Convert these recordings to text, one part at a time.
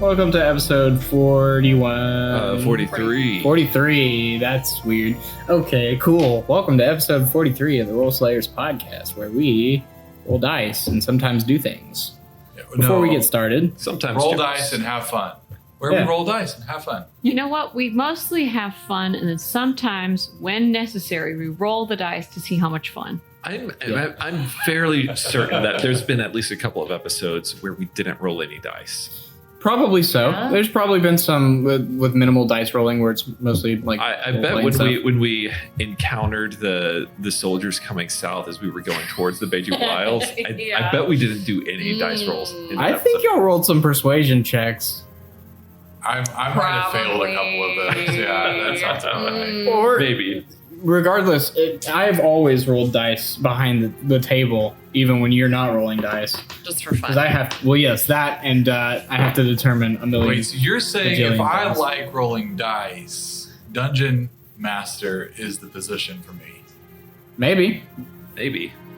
Welcome to episode 41. 43. 43. That's weird. Okay, cool. Welcome to episode 43 of the Roll Slayers podcast, where we roll dice and sometimes do things. Before we get started, Sometimes roll jokes. dice and have fun. Where we roll dice and have fun. You know what? We mostly have fun, and then sometimes, when necessary, we roll the dice to see how much fun. I'm fairly certain that there's been at least a couple of episodes where we didn't roll any dice. probably so. Yeah. There's probably been some with minimal dice rolling where it's mostly like. I bet when we encountered the soldiers coming south as we were going towards the Beiju Wilds, I bet we didn't do any dice rolls. In that I think y'all rolled some persuasion checks. I might have failed a couple of those. Yeah, that sounds about right. Or maybe. Regardless, I've always rolled dice behind the table, even when you're not rolling dice. Just for fun. Because I have, well, yes, that, and I have to determine a million. Wait, so you're saying if bajillion I things. like rolling dice, Dungeon Master is the position for me? Maybe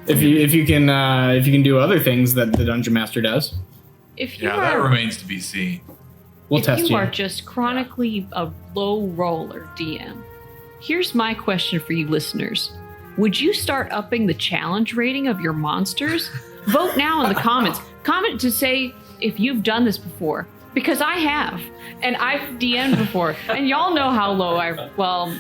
if you can do other things that the Dungeon Master does, If you Yeah, that are, remains to be seen. we'll if test you you. are just chronically a low roller DM, here's my question for you listeners. Would you start upping the challenge rating of your monsters? Vote now in the comments. Comment to say if you've done this before. Because I have. And I've DM'd before. And y'all know how low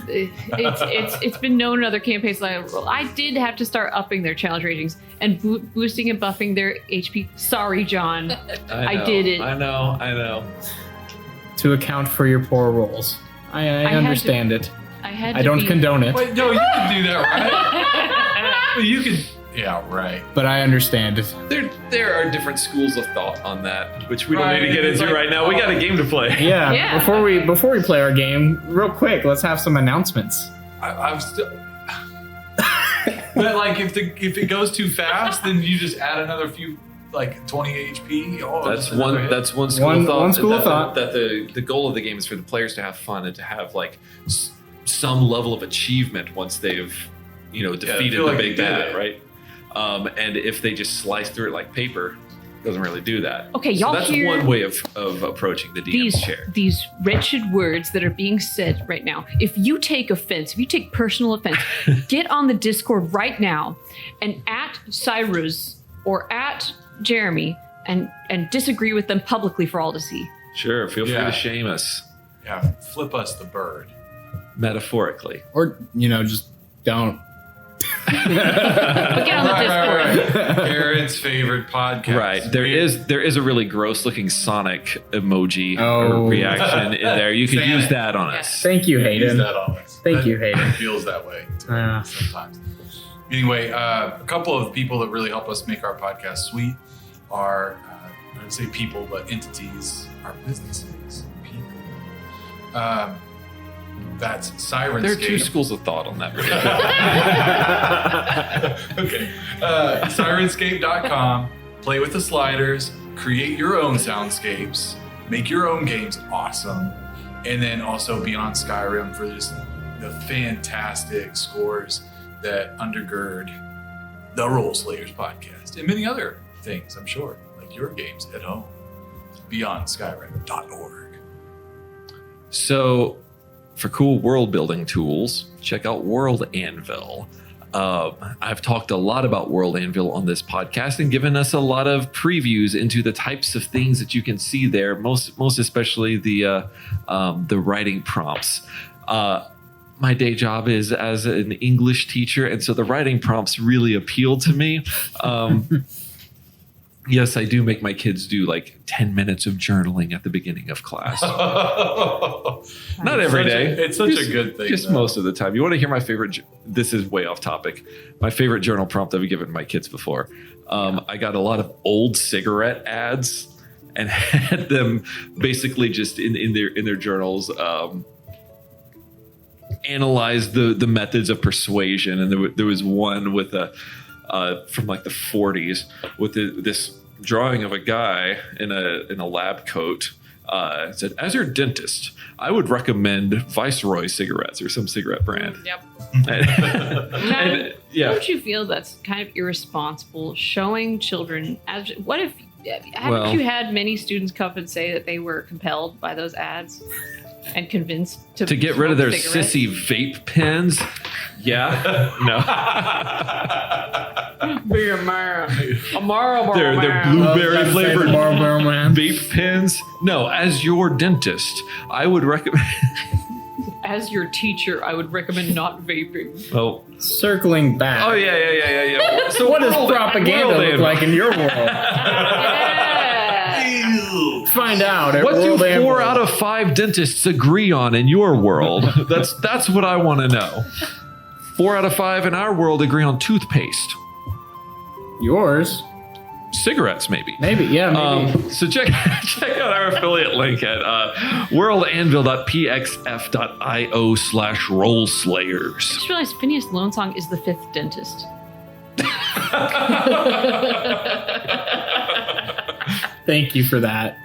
it's been known in other campaigns. I did have to start upping their challenge ratings and boosting and buffing their HP. Sorry, John. I did it. I know. To account for your poor rolls. I understand it. I don't condone it, Wait, no, you can do that, right? Well, you can. Yeah, right. but I understand it. There are different schools of thought on that, which we don't Right, need to get it's into like- right now. We got a game to play. Yeah. Yeah. Before we play our game, real quick, let's have some announcements. I'm still. But like, if it goes too fast, then you just add another few, like 20 HP. Oh, That's just another one. hit. That's one school One- of thought. one school that, of thought. That the goal of the game is for the players to have fun and to have like some level of achievement once they've defeated feel the like big they did bad, it. right? And if they just slice through it like paper, it doesn't really do that. Okay, So y'all that's hear one way of approaching the DM's chair. these wretched words that are being said right now. If you take offense, if you take personal offense, get on the Discord right now and at Cyrus or at Jeremy and disagree with them publicly for all to see. Sure, feel free Yeah. to shame us Yeah, flip us the bird. metaphorically. Or, just don't. But get on the Discord. Right. Aaron's favorite podcast. Right. There is a really gross looking Sonic emoji Oh. or reaction in there. You could Santa. use that on us. Thank you, Use Hayden. that on us. Thank you, Hayden. It feels that way Yeah. sometimes. Anyway, a couple of people that really help us make our podcast sweet are, I would say people, but entities, our businesses, people. That's Sirenscape. There are two schools of thought on that. Really. Okay. Sirenscape.com. Play with the sliders. Create your own soundscapes. Make your own games awesome. And then also Beyond Skyrim for just the fantastic scores that undergird the Roll Slayers podcast and many other things, I'm sure, like your games at home. BeyondSkyrim.org. So, for cool world building tools, check out World Anvil. I've talked a lot about World Anvil on this podcast and given us a lot of previews into the types of things that you can see there. Most especially the writing prompts. My day job is as an English teacher, and so the writing prompts really appeal to me. Yes, I do make my kids do like 10 minutes of journaling at the beginning of class. Not every day. It's such a good thing. Just though. most of the time. You want to hear my favorite? This is way off topic. My favorite journal prompt I've given my kids before. I got a lot of old cigarette ads and had them basically just in their journals analyze the methods of persuasion. And there was one with from like the 40s with this drawing of a guy in a lab coat. It said, as your dentist, I would recommend Viceroy cigarettes or some cigarette brand. Yep. And, yeah. Don't you feel that's kind of irresponsible showing children what if Haven't you had many students come and say that they were compelled by those ads and convinced to get rid of their cigarettes? sissy vape pens? Yeah. No. Be a man. A Marlboro They're man. blueberry flavored Marlboro Man. vape pens. No, as your dentist, I would recommend. As your teacher, I would recommend not vaping. Oh, Circling back. oh yeah. So What does propaganda look like in your world? Yeah. Find out. At What do World 4 Anvil. out of 5 dentists agree on in your world? That's what I want to know. 4 out of 5 in our world agree on toothpaste. Yours? Cigarettes, maybe. Maybe, yeah, maybe. So check out our affiliate link at worldanvil.pxf.io/rollslayers. I just realized Phineas Lone Song is the 5th dentist. Thank you for that.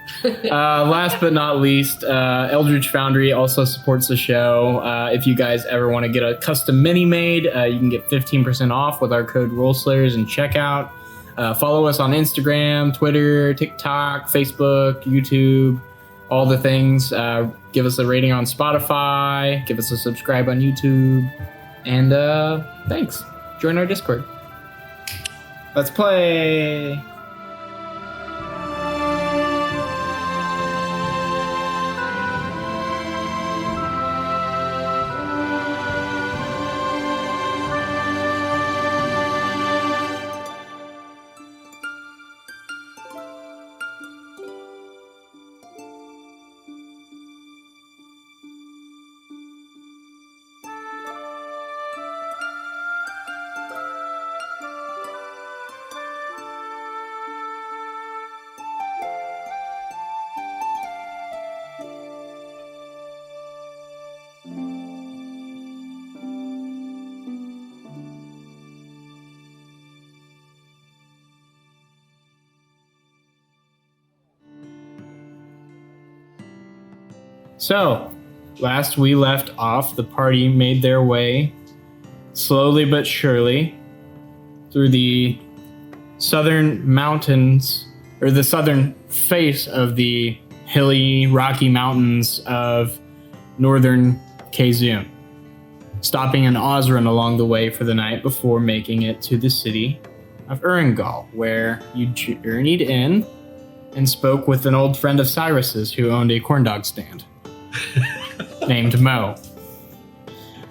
Last but not least, Eldritch Foundry also supports the show. If you guys ever want to get a custom mini made, you can get 15% off with our code RollSlayers in checkout. Follow us on Instagram, Twitter, TikTok, Facebook, YouTube, all the things. Give us a rating on Spotify. Give us a subscribe on YouTube. And thanks. Join our Discord. Let's play. So, last we left off, the party made their way, slowly but surely, through the southern mountains, or the southern face of the hilly, rocky mountains of northern Kazun, stopping in Osran along the way for the night before making it to the city of Urungal, where you journeyed in and spoke with an old friend of Cyrus's who owned a corn dog stand. Named Mo.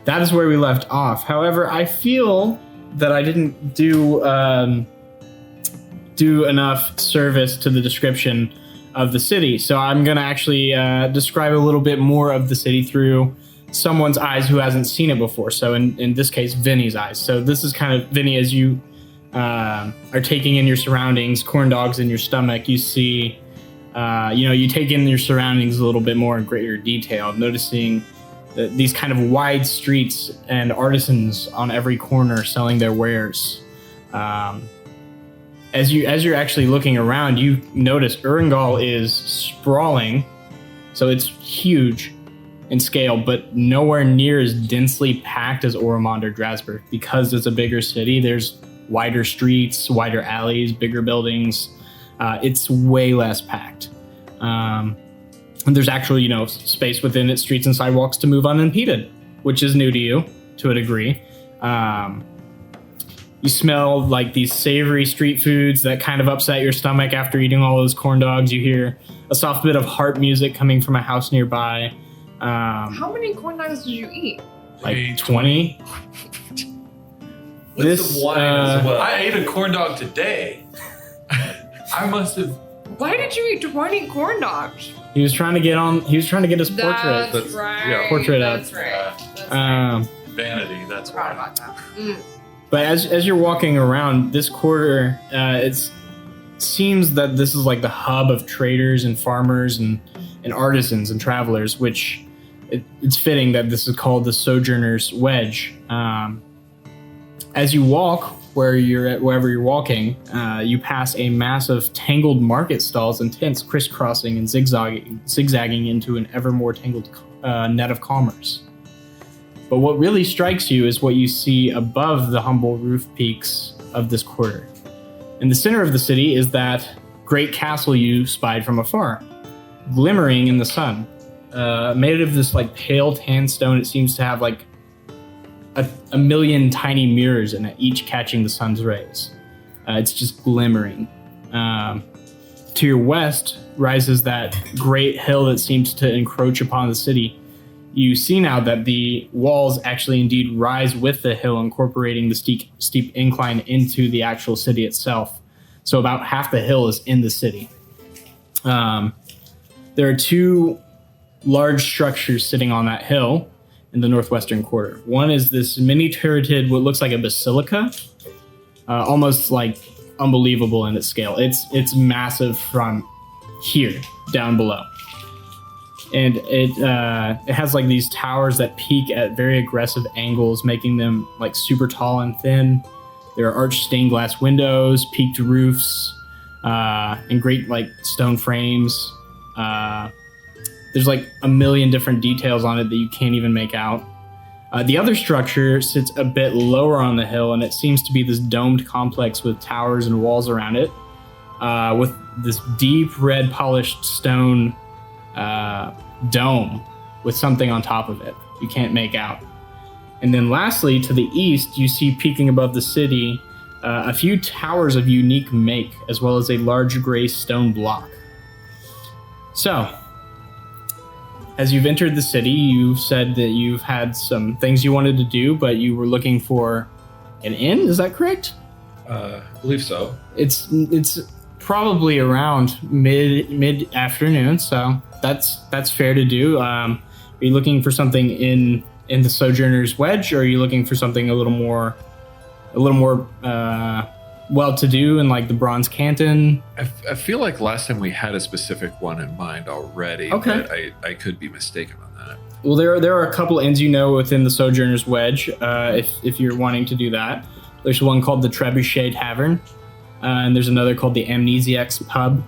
That is where we left off. However, I feel that I didn't do enough service to the description of the city. So I'm going to actually describe a little bit more of the city through someone's eyes who hasn't seen it before. So in this case, Vinny's eyes. So this is kind of, Vinny, as you are taking in your surroundings, corn dogs in your stomach, you see... you take in your surroundings a little bit more in greater detail, noticing these kind of wide streets and artisans on every corner selling their wares. As you're actually looking around, you notice Urungal is sprawling, so it's huge in scale, but nowhere near as densely packed as Oromond or Drasburg. Because it's a bigger city, there's wider streets, wider alleys, bigger buildings. It's way less packed. And there's actually, space within its streets and sidewalks to move unimpeded, which is new to you to a degree. You smell like these savory street foods that kind of upset your stomach after eating all those corn dogs. You hear a soft bit of harp music coming from a house nearby. How many corn dogs did you eat? Like 20. With some wine as well. I ate a corn dog today. I must have. Why did you eat 20 corn dogs? He was trying to get his portrait. That's right. yeah, portrait up. That's right. That's right. Vanity, that's Forgot why. about that. Mm. But as you're walking around this quarter, it seems that this is like the hub of traders and farmers and artisans and travelers, which it's fitting that this is called the Sojourner's Wedge. As you walk wherever you're walking, you pass a massive tangled market stalls and tents crisscrossing and zigzagging into an ever more tangled net of commerce. But what really strikes you is what you see above the humble roof peaks of this quarter. In the center of the city is that great castle you spied from afar, glimmering in the sun. Made of this like pale tan stone. It seems to have like a million tiny mirrors in it, each catching the sun's rays. It's just glimmering. To your west rises that great hill that seems to encroach upon the city. You see now that the walls actually indeed rise with the hill, incorporating the steep incline into the actual city itself. So about half the hill is in the city. There are two large structures sitting on that hill in the northwestern quarter. One is this mini turreted, what looks like a basilica, almost like unbelievable in its scale. It's massive from here down below, and it has like these towers that peak at very aggressive angles, making them like super tall and thin. There are arched stained glass windows, peaked roofs, and great like stone frames. There's like a million different details on it that you can't even make out. The other structure sits a bit lower on the hill, and it seems to be this domed complex with towers and walls around it, with this deep red polished stone dome with something on top of it you can't make out. And then lastly, to the east, you see peeking above the city a few towers of unique make, as well as a large gray stone block. So, as you've entered the city, you've said that you've had some things you wanted to do, but you were looking for an inn. Is that correct? I believe so. It's probably around mid afternoon, so that's fair to do. Are you looking for something in the Sojourner's Wedge, or are you looking for something a little more well-to-do in like the Bronze Canton? I feel like last time we had a specific one in mind already. Okay. But I could be mistaken on that. Well, there are a couple inns within the Sojourner's Wedge, if you're wanting to do that. There's one called the Trebuchet Tavern, and there's another called the Amnesiacs Pub,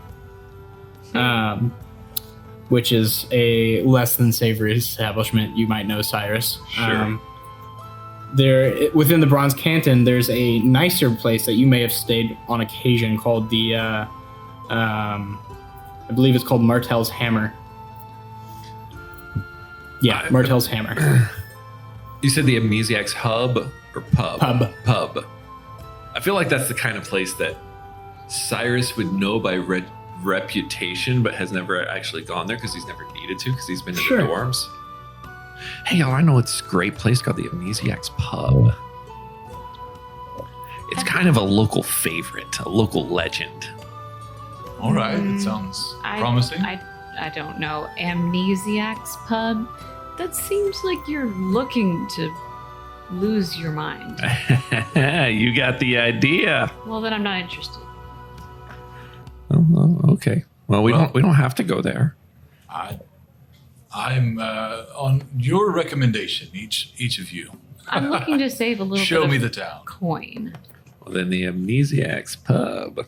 which is a less than savory establishment. You might know, Cyrus. Sure. There, within the Bronze Canton, there's a nicer place that you may have stayed on occasion called the, I believe it's called Martel's Hammer. Yeah, Martel's Hammer. You said the Amnesiacs Hub or Pub? Pub. I feel like that's the kind of place that Cyrus would know by reputation, but has never actually gone there because he's never needed to, because he's been in the dorms. Hey, I know it's a great place called the Amnesiacs Pub. It's kind of a local favorite, a local legend. All right, it sounds promising. I don't know. Amnesiacs Pub? That seems like you're looking to lose your mind. You got the idea. Well, then I'm not interested. Oh, okay. Well, we don't have to go there. I'm on your recommendation, each of you. I'm looking to save a little Show bit me of the town. coin. Well, then the Amnesiacs Pub.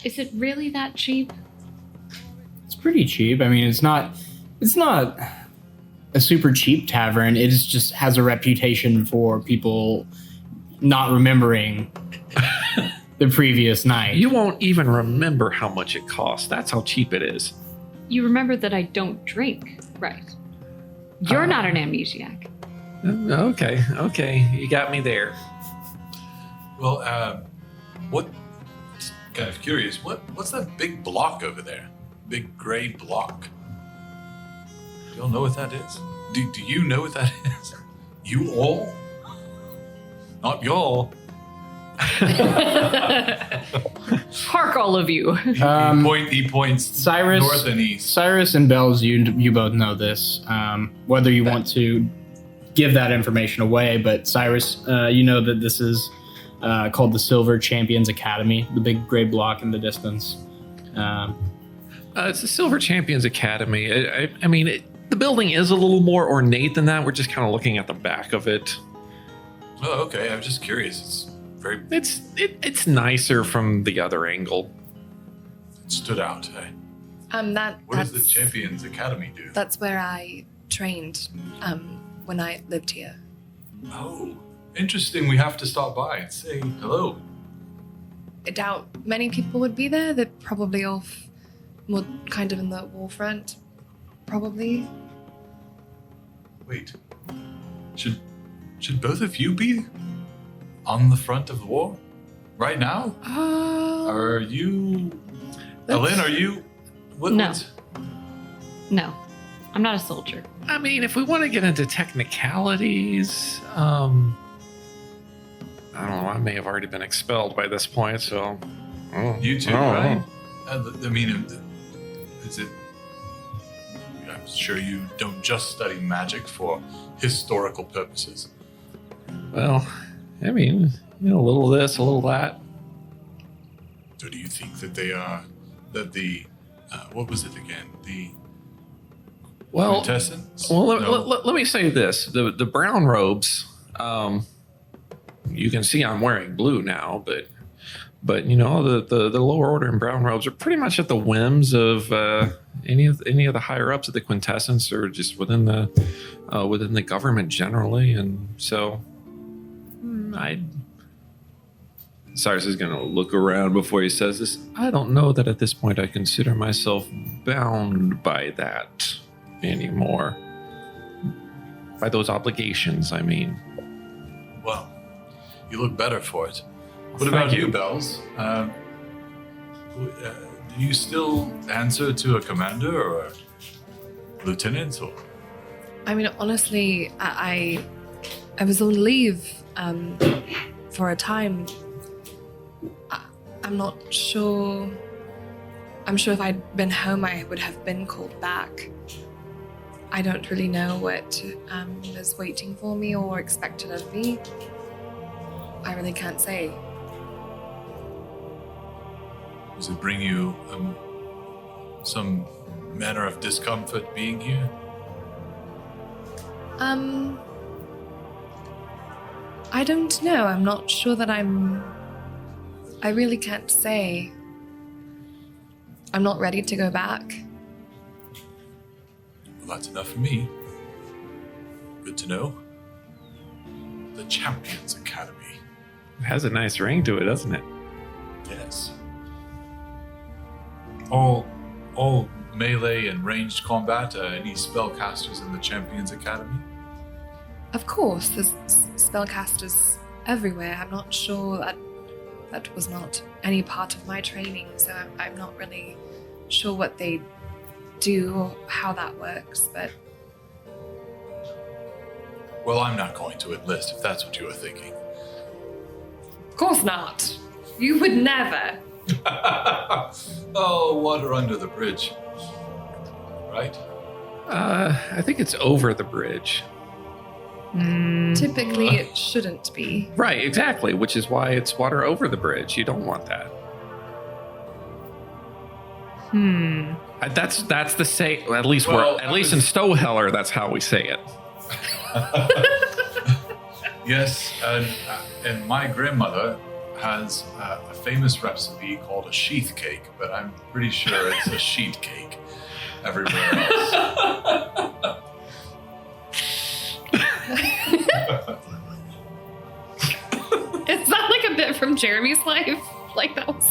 Is it really that cheap? It's pretty cheap. I mean, it's not a super cheap tavern. It just has a reputation for people not remembering the previous night. You won't even remember how much it costs. That's how cheap it is. You remember that I don't drink, right? You're not an amnesiac. Okay. You got me there. Well, kind of curious, what's that big block over there? Big gray block. Do y'all know what that is? Do you know what that is? You all? Not y'all. Hark, all of you. He points Cyrus, north and east. Cyrus and Bells, you both know this. Whether you want to give that information away, but Cyrus, you know that this is called the Silver Champions Academy, the big gray block in the distance. It's the Silver Champions Academy. I mean, the building is a little more ornate than that. We're just kind of looking at the back of it. Oh, okay. I'm just curious. It's nicer from the other angle. It stood out. Eh? What does the Champions Academy do? That's where I trained when I lived here. Oh, interesting. We have to stop by and say hello. doubt many people would be there. They're probably off more kind of in the wall front. Probably. Wait. Should both of you be on the front of the war right now? Are you... Ellen, are you... No. No. I'm not a soldier. I mean, if we want to get into technicalities, I don't know. I may have already been expelled by this point, so... You too, right? I mean, is it... I'm sure you don't just study magic for historical purposes. Well, I mean, a little this, a little that. So do you think that they are... That the... what was it again? The... quintessence? Well, let me say this. The brown robes, you can see I'm wearing blue now, but the lower order in brown robes are pretty much at the whims of any of the higher ups of the quintessence, or just within the government generally. And so Cyrus is going to look around before he says this. I don't know that at this point I consider myself bound by that anymore. By those obligations, I mean. Well, you look better for it. What Thank about you. you, Bells? Do you still answer to a commander or a lieutenant? Or? I mean, honestly, I was on leave for a time. I'm not sure. I'm sure if I'd been home, I would have been called back. I don't really know what is waiting for me or expected of me. I really can't say. Does it bring you some manner of discomfort being here? I don't know. I'm not sure that I really can't say. I'm not ready to go back. Well, that's enough for me. Good to know. The Champions Academy. It has a nice ring to it, doesn't it? Yes. All melee and ranged combat. Any spellcasters in the Champions Academy? Of course, there's spellcasters everywhere. I'm not sure that was not any part of my training, so I'm not really sure what they do or how that works, but... Well, I'm not going to enlist if that's what you were thinking. Of course not. You would never. Oh, water under the bridge. Right? I think it's over the bridge. Typically, it shouldn't be. Right, exactly, which is why it's water over the bridge. You don't want that. That's the say. At least in Stowheller, that's how we say it. Yes, and my grandmother has a famous recipe called a sheath cake, but I'm pretty sure it's a sheet cake everywhere else. It's not like a bit from Jeremy's life. Like that was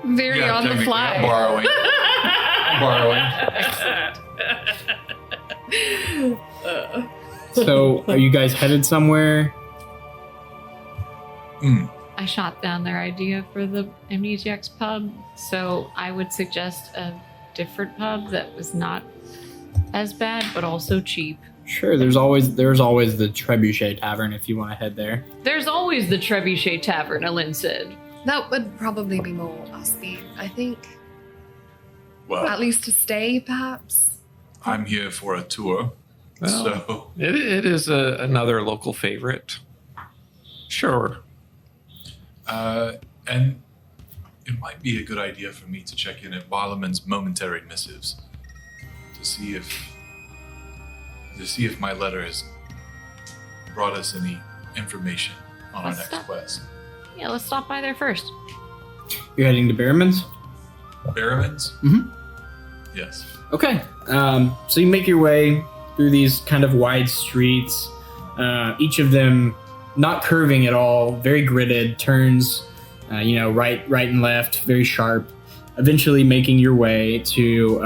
very on the technically, fly. I'm borrowing. So, are you guys headed somewhere? I shot down their idea for the Amnesiacs Pub, so I would suggest a different pub that was not as bad, but also cheap. Sure, there's always the Trebuchet Tavern if you want to head there. There's always the Trebuchet Tavern, Alin said. That would probably be more upbeat, I think. Well, At least to stay, perhaps. I'm here for a tour, Well, so it is another local favorite. Sure. and it might be a good idea for me to check in at Barlaman's momentary missives to see if my letter has brought us any information on our Let's next stop. quest. Yeah, let's stop by there first. You're heading to Barrowman's? Barrowman's? Mhm. Yes. Okay. So you make your way through these kind of wide streets, each of them not curving at all, very gridded, turns right and left, very sharp. Eventually making your way to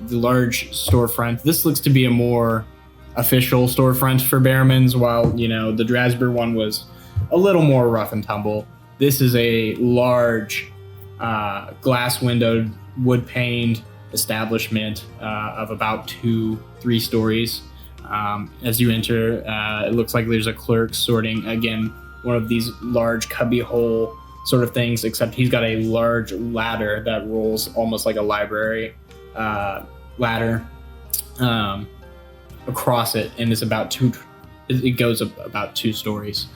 the large storefront. This looks to be a more official storefront for Behrman's, while, the Drasber one was a little more rough and tumble. This is a large glass-windowed, wood-paned establishment of about 2-3 stories. As you enter, it looks like there's a clerk sorting, again, one of these large cubbyhole sort of things, except he's got a large ladder that rolls almost like a library ladder across it, and it's it goes about 2 stories,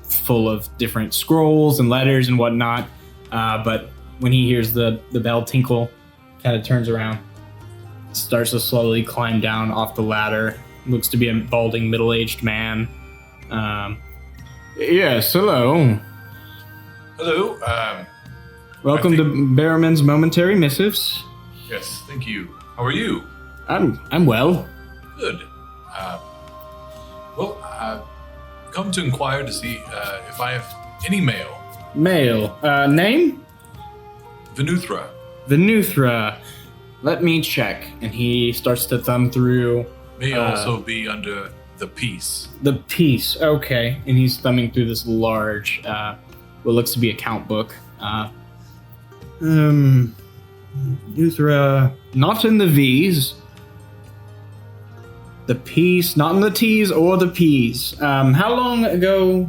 full of different scrolls and letters and whatnot. But when he hears the bell tinkle, kind of turns around, starts to slowly climb down off the ladder. Looks to be a balding middle-aged man. Yes, hello. Hello. Welcome to Behrman's Momentary Missives. Yes, thank you. How are you? I'm well. Good. Come to inquire to see if I have any mail. Mail. Name? Venuthra. Venuthra. Let me check. And he starts to thumb through. May also be under the peace. The piece. Okay. And he's thumbing through this large, what looks to be a count book. Venuthra. Not in the V's. The P's, not in the T's or the P's. How long ago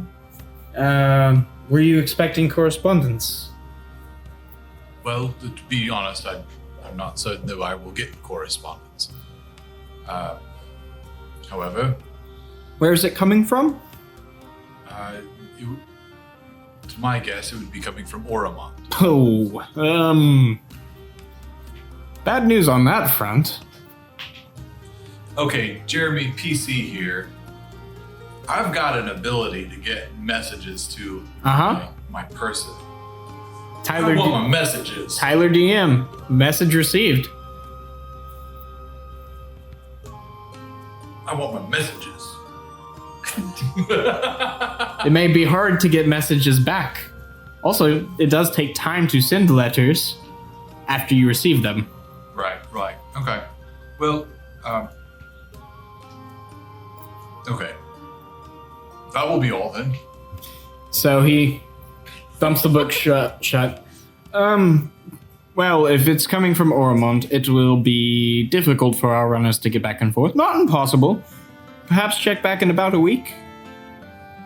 were you expecting correspondence? Well, to be honest, I'm not certain that I will get correspondence. However, Where is it coming from? to my guess, it would be coming from Oromont. Oh, bad news on that front. Okay, Jeremy PC here. I've got an ability to get messages to my person. Tyler, I want my messages. Tyler DM, message received. I want my messages. It may be hard to get messages back. Also, it does take time to send letters after you receive them. Right. Okay. Well, okay. That will be all then. So he thumps the book shut. Well, if it's coming from Oromont, it will be difficult for our runners to get back and forth. Not impossible. Perhaps check back in about a week.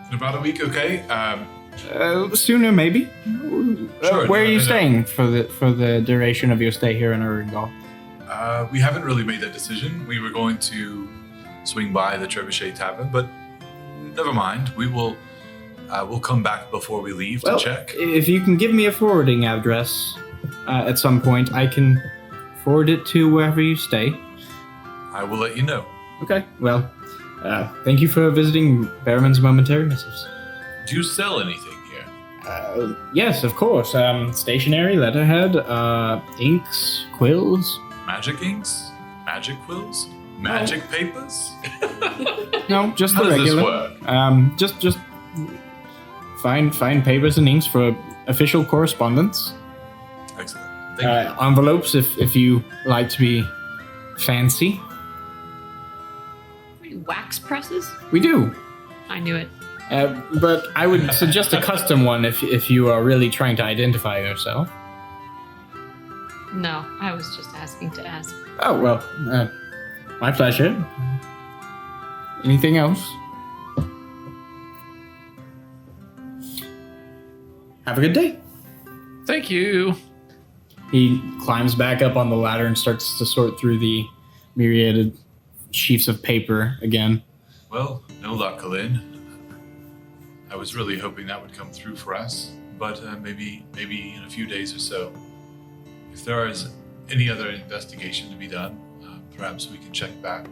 In about a week, okay. Sooner, maybe. Sure. Where are you staying for the duration of your stay here in Urungal? We haven't really made that decision. We were going to swing by the Trebuchet Tavern, but never mind. We'll come back before we leave to check. If you can give me a forwarding address at some point, I can forward it to wherever you stay. I will let you know. Okay, well, thank you for visiting Behrman's Momentary Missives. Do you sell anything here? Yes, of course. Stationery, letterhead, inks, quills. Magic inks? Magic quills? Magic papers? No, just How the does this regular. work? Just fine papers and inks for official correspondence. Excellent. Thank you. Envelopes, if you like to be fancy. Wax presses? We do. I knew it. But I would suggest a custom one if you are really trying to identify yourself. No, I was just asking to ask. Oh, well, my pleasure. Anything else? Have a good day. Thank you. He climbs back up on the ladder and starts to sort through the myriad sheets of paper again. Well, no luck, Colin. I was really hoping that would come through for us, but maybe in a few days or so. If there is any other investigation to be done, perhaps we can check back.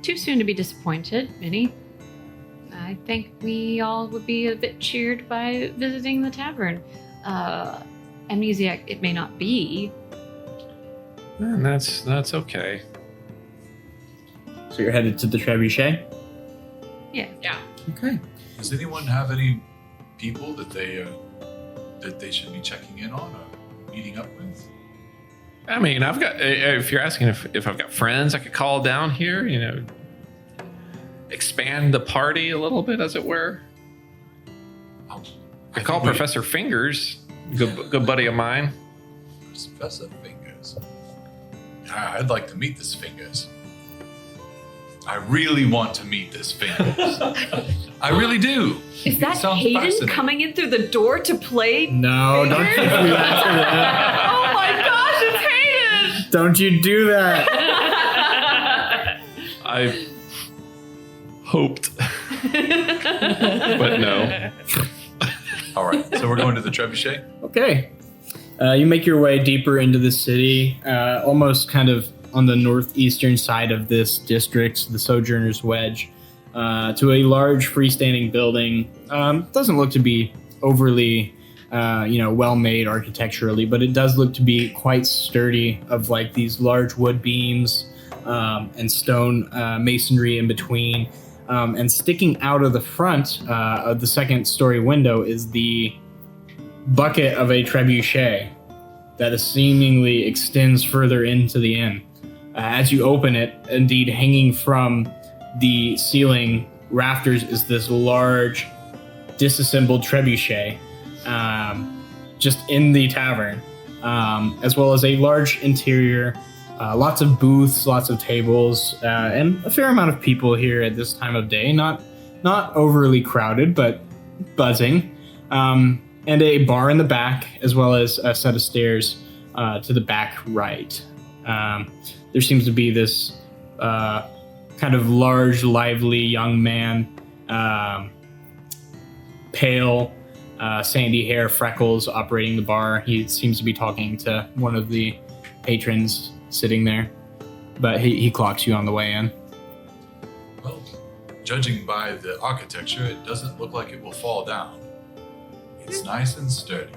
Too soon to be disappointed, Minnie. I think we all would be a bit cheered by visiting the tavern. Amnesiac it may not be. And that's okay. So you're headed to the Trebuchet? Yeah. Okay. Does anyone have any people that they that they should be checking in on or meeting up with? I mean, I've got. If you're asking if I've got friends I could call down here, expand the party a little bit, as it were. I call Professor Fingers, good buddy of mine. Professor Fingers. I'd like to meet this Fingers. I really want to meet this Fingers. I really do. Is that Sounds Hayden fascinating. coming in through the door to play? No, don't you do that. Oh my gosh, it's Hayden! Don't you do that. I hoped, but no. All right, so we're going to the Trebuchet. Okay. You make your way deeper into the city, almost kind of on the northeastern side of this district, the Sojourner's Wedge, to a large freestanding building. Doesn't look to be overly, well-made architecturally, but it does look to be quite sturdy, of like these large wood beams and stone masonry in between. And sticking out of the front of the second-story window is the bucket of a trebuchet that seemingly extends further into the inn. As you open it, indeed hanging from the ceiling rafters is this large disassembled trebuchet just in the tavern, as well as a large interior, lots of booths, lots of tables, and a fair amount of people here at this time of day. Not overly crowded, but buzzing. And a bar in the back, as well as a set of stairs to the back right. There seems to be this kind of large, lively young man, pale, sandy hair, freckles, operating the bar. He seems to be talking to one of the patrons sitting there, but he clocks you on the way in. Well, judging by the architecture, it doesn't look like it will fall down. It's nice and sturdy.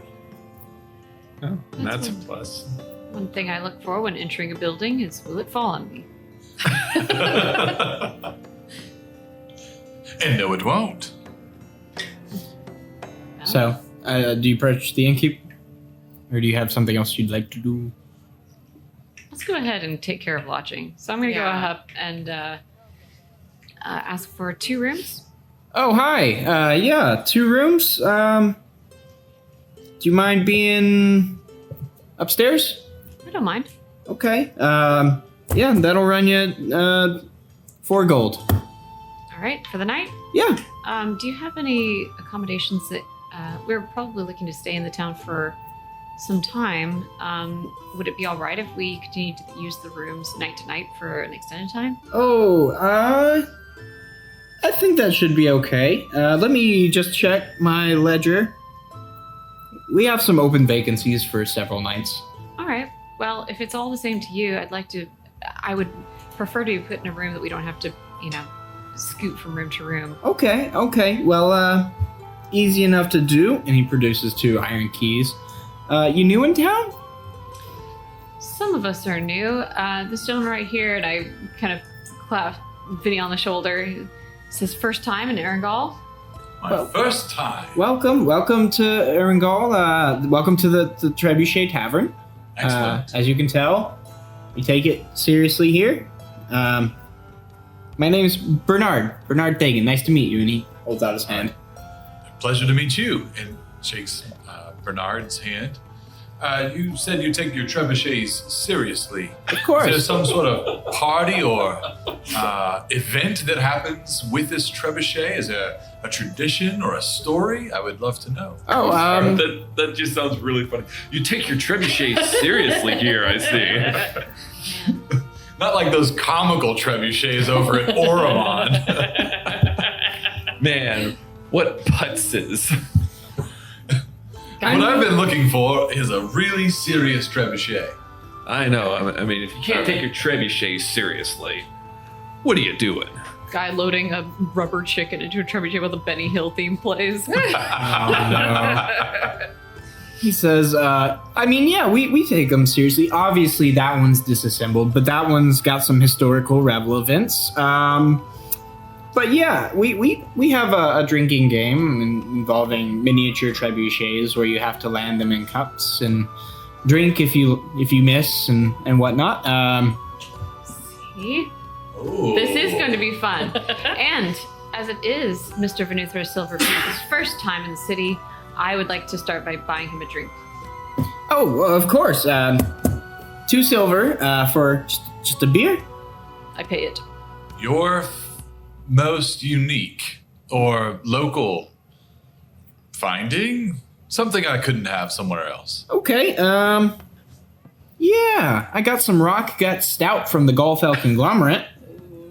Oh, that's a plus. One thing I look for when entering a building is, will it fall on me? And no, it won't. So, do you approach the innkeep, or do you have something else you'd like to do? Let's go ahead and take care of lodging. So I'm going to go Yeah. up and ask for 2 rooms. Oh, hi. Yeah, 2 rooms. Do you mind being upstairs? I don't mind. Okay. Yeah, that'll run you 4 gold. All right, for the night. Yeah. Do you have any accommodations that we're probably looking to stay in the town for some time? Would it be all right if we continue to use the rooms night to night for an extended time? Oh, I think that should be okay. Let me just check my ledger. We have some open vacancies for several nights. All right. Well, if it's all the same to you, I would prefer to be put in a room that we don't have to, scoot from room to room. Okay. Well, easy enough to do. And he produces 2 iron keys. You new in town? Some of us are new. This gentleman right here, and I kind of clap Vinny on the shoulder. It's his first time in Urungal. My first time. Welcome to Urungal. Welcome to the Trebuchet Tavern. Excellent. As you can tell, we take it seriously here. My name is Bernard Thagan. Nice to meet you. And he holds out his hand. Pleasure to meet you. And shakes Bernard's hand. You said you take your trebuchets seriously. Of course. Is there some sort of party or event that happens with this trebuchet? Is there a tradition or a story? I would love to know. Oh, That just sounds really funny. You take your trebuchet seriously here, I see. Not like those comical trebuchets over at Oromon. Man, what putzes. What I've been looking for is a really serious trebuchet. I know. I mean, if you can't take your trebuchet seriously, what are you doing? Guy loading a rubber chicken into a trebuchet while the Benny Hill theme plays. He says, we take them seriously. Obviously, that one's disassembled, but that one's got some historical relevance. But yeah, we have a drinking game involving miniature trebuchets where you have to land them in cups and drink if you miss and whatnot. See? Oh. This is going to be fun. And as it is Mr. Venuthra's Silverpeak's first time in the city, I would like to start by buying him a drink. Oh, well, of course. 2 silver for just a beer. I pay it. Your most unique or local finding? Something I couldn't have somewhere else. Okay. Yeah, I got some rock gut stout from the Golfell conglomerate.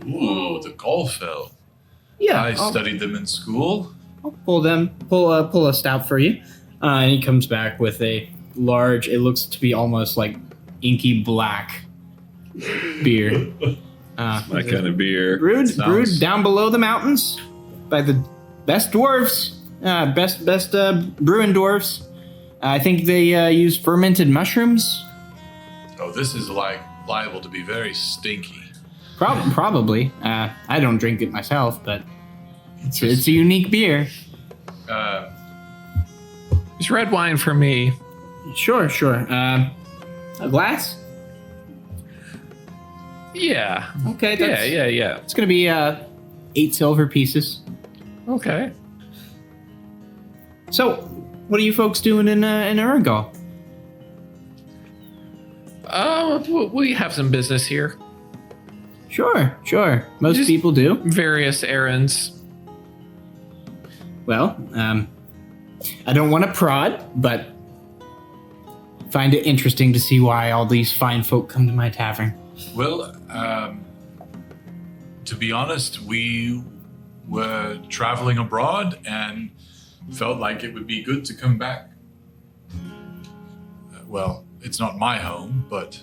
Ooh, the Golfell. Yeah, I studied them in school. I'll pull a stout for you. And he comes back with a large, it looks to be almost like inky black beer. My kind of beer. Brewed down below the mountains by the best dwarves, best brewing dwarves. I think they use fermented mushrooms. Oh, this is liable to be very stinky. Probably. I don't drink it myself, but it's a unique beer. It's red wine for me. Sure. A glass? Yeah. Okay. Yeah. It's gonna be 8 silver pieces. Okay. So, what are you folks doing in Urungal? We have some business here. Sure. Most Just- people do. Various errands. Well, I don't want to prod, but find it interesting to see why all these fine folk come to my tavern. Well, to be honest, we were traveling abroad and felt like it would be good to come back. Well, it's not my home, but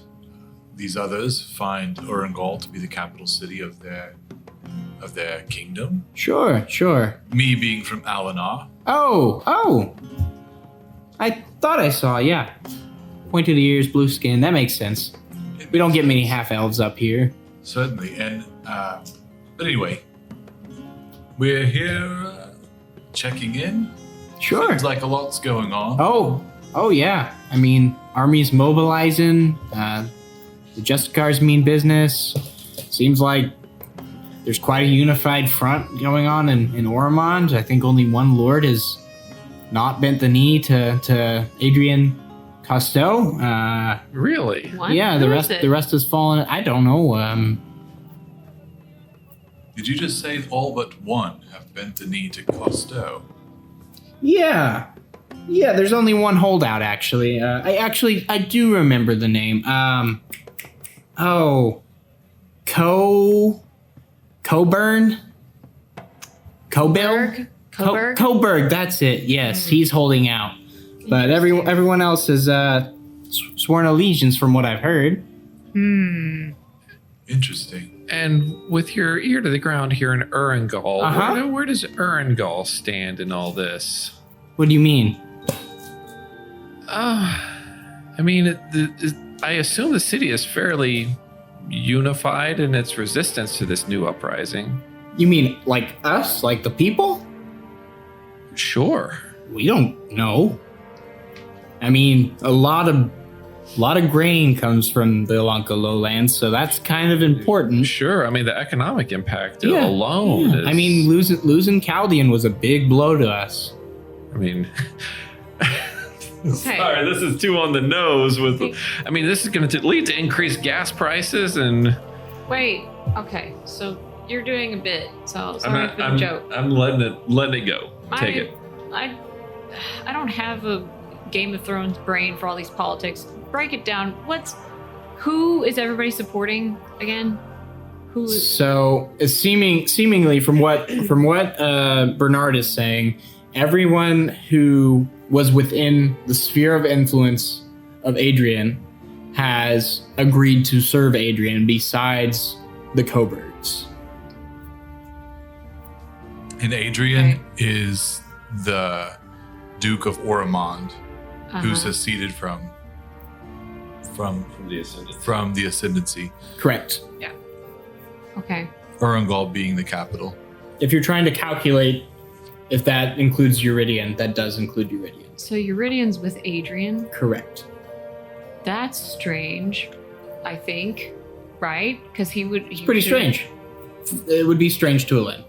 these others find Urungal to be the capital city of their kingdom. Sure. Me being from Alanar. Oh. I thought I saw, yeah. Pointed ears, blue skin, that makes sense. We don't get many half-elves up here. Certainly, and but anyway, we're here checking in. Sure. Seems like a lot's going on. Oh yeah. I mean, army's mobilizing. The Justicars mean business. Seems like there's quite a unified front going on in Ormond. I think only one lord has not bent the knee to Adrian Costeau. Really? What? Yeah, Who the is rest it? has fallen. I don't know. Did you just say all but one have bent the knee to Costeau? Yeah, there's only one holdout, actually. I do remember the name. Coburn? Cobill? Coburg? Coburg, that's it. Yes, he's holding out. But everyone else has sworn allegiance from what I've heard. Interesting. And with your ear to the ground here in Urungal, Uh-huh. where does Urungal stand in all this? What do you mean? I mean, I assume the city is fairly unified in its resistance to this new uprising. You mean like us? Like the people? Sure. We don't know. I mean, a lot of grain comes from the Alanka lowlands, so that's kind of important. Sure. I mean, the economic impact Yeah, alone yeah. is... I mean, losing Chaldean was a big blow to us. I mean... Sorry, this is too on the nose with... I mean, this is going to lead to increased gas prices and... Wait, okay, so you're doing a bit, so sorry for the joke. I'm letting it go. Take it. I don't have a Game of Thrones brain for all these politics. Break it down. Who is everybody supporting again? Who is... So, seemingly from what Bernard is saying, everyone who was within the sphere of influence of Adrian has agreed to serve Adrian besides the Coburgs. And Adrian is the Duke of Ormond, who seceded from the Ascendancy. Correct. Okay. Urungal being the capital. if you're trying to calculate if that includes Uridian, that does include Uridian. So Uridian's with Adrian. Correct. That's strange, I think. Right? Because he would. It's pretty strange. It would be strange to Elen.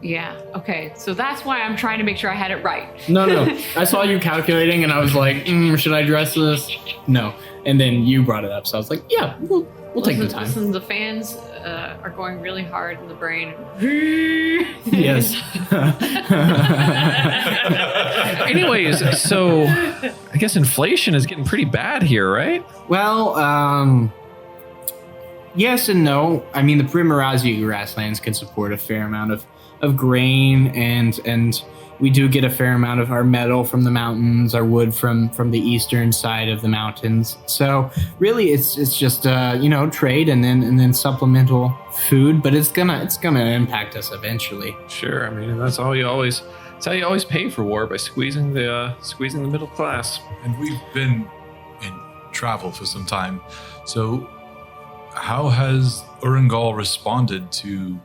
Yeah. Okay. So that's why I'm trying to make sure I had it right. No. I saw you calculating, and I was like, should I address this? No. And then you brought it up, so I was like, yeah, we'll take the time. Listen, the fans are going really hard in the brain. Yes. Anyways, so I guess inflation is getting pretty bad here, right? Well, yes and no. I mean, the Primorazia grasslands can support a fair amount of grain, and we do get a fair amount of our metal from the mountains, our wood from the eastern side of the mountains. So really, it's just trade and then supplemental food, but it's gonna impact us eventually. Sure. I mean, that's how you always pay for war, by squeezing the middle class. And we've been in travel for some time. So how has Urungal responded to